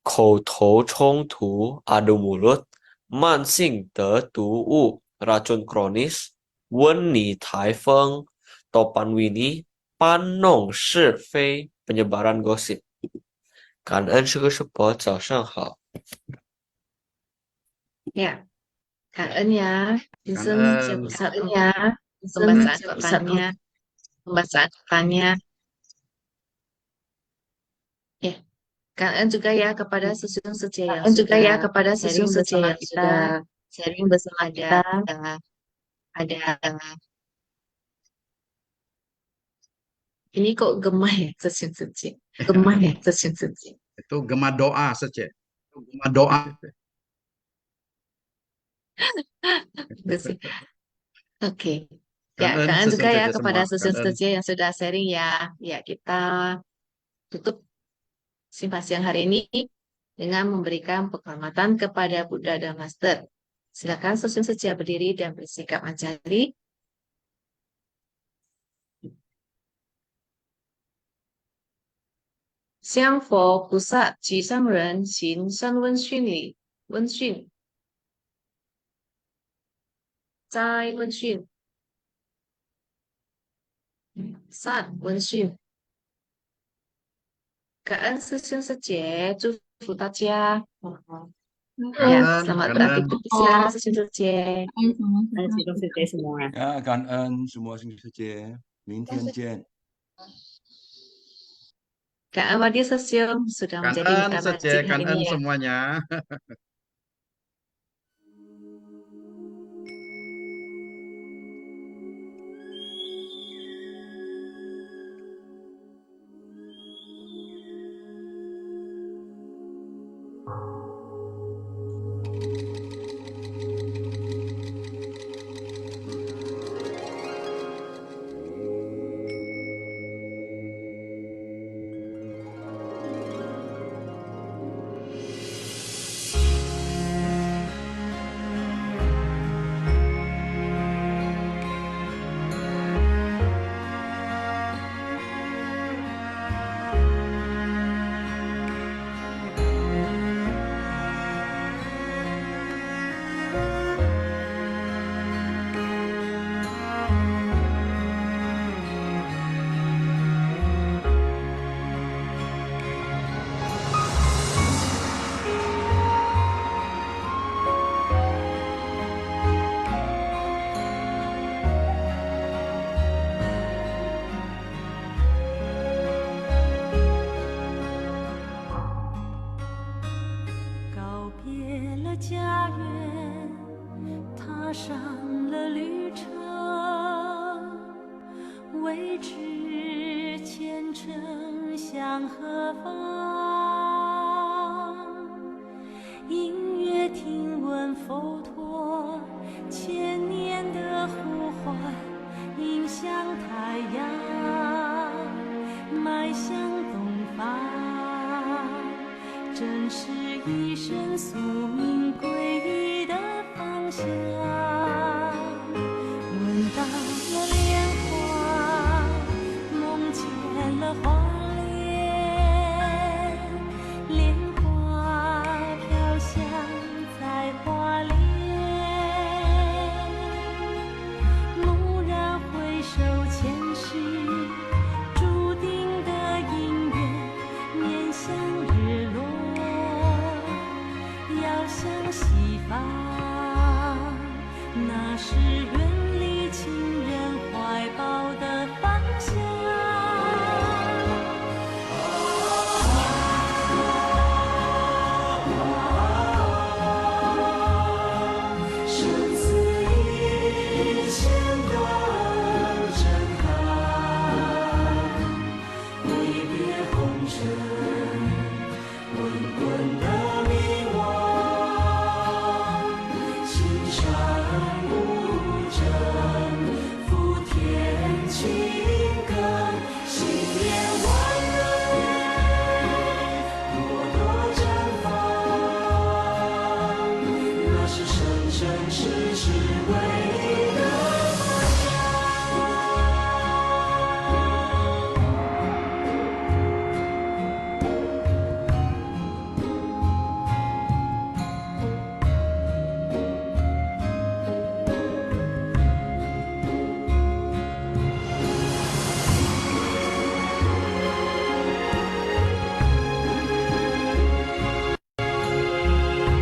G: 口头冲突 adu mulut, 慢性的毒物 racun kronis, 温妮台风 topan Winnie, 搬弄是非 penyebaran gosip. 感恩师哥师伯，早上好。
B: Ya, Kak En ya, Vincent
C: Kak En.
B: Syahpusat ya, pembacaan kotannya. Ya, Kak En juga ya kepada Susun Suci yang
F: Dan juga ya
B: sudah
F: kepada
B: sharing
F: Susun Suci
B: bersama
F: yang
B: kita.
F: sudah sharing bersama kita.
B: Ada ini kok gemah ya Susun Suci. Gemah ya Susun Suci.
C: Itu Gema Doa Sece. Itu Gema Doa.
B: Gitu sih. Oke. Ya,
C: Kak En,
B: Kak En
C: Sesung
B: juga ya
C: Sece
B: kepada
C: semua.
B: Susun
C: Kak En.
B: Suci yang sudah sharing ya. Ya, kita tutup simpasi yang hari ini dengan memberikan penghormatan kepada Buddha dan Master. Silakan Susun Suci berdiri dan bersikap ancali. 向佛菩萨及上人行善问讯，再问讯，善问讯。感恩师兄师姐，祝福大家。Ya, selamat beraktivitas ya,师兄师姐。
F: 感恩什么什么？
A: 师兄师姐semua.
E: Ya, 感恩semua师姐，明天见。
B: 感恩Wadi师兄sudah menjadi
C: Kanan
B: mitra
C: saja,
B: masjid hari
C: kanan
B: ini ya.
C: semuanya.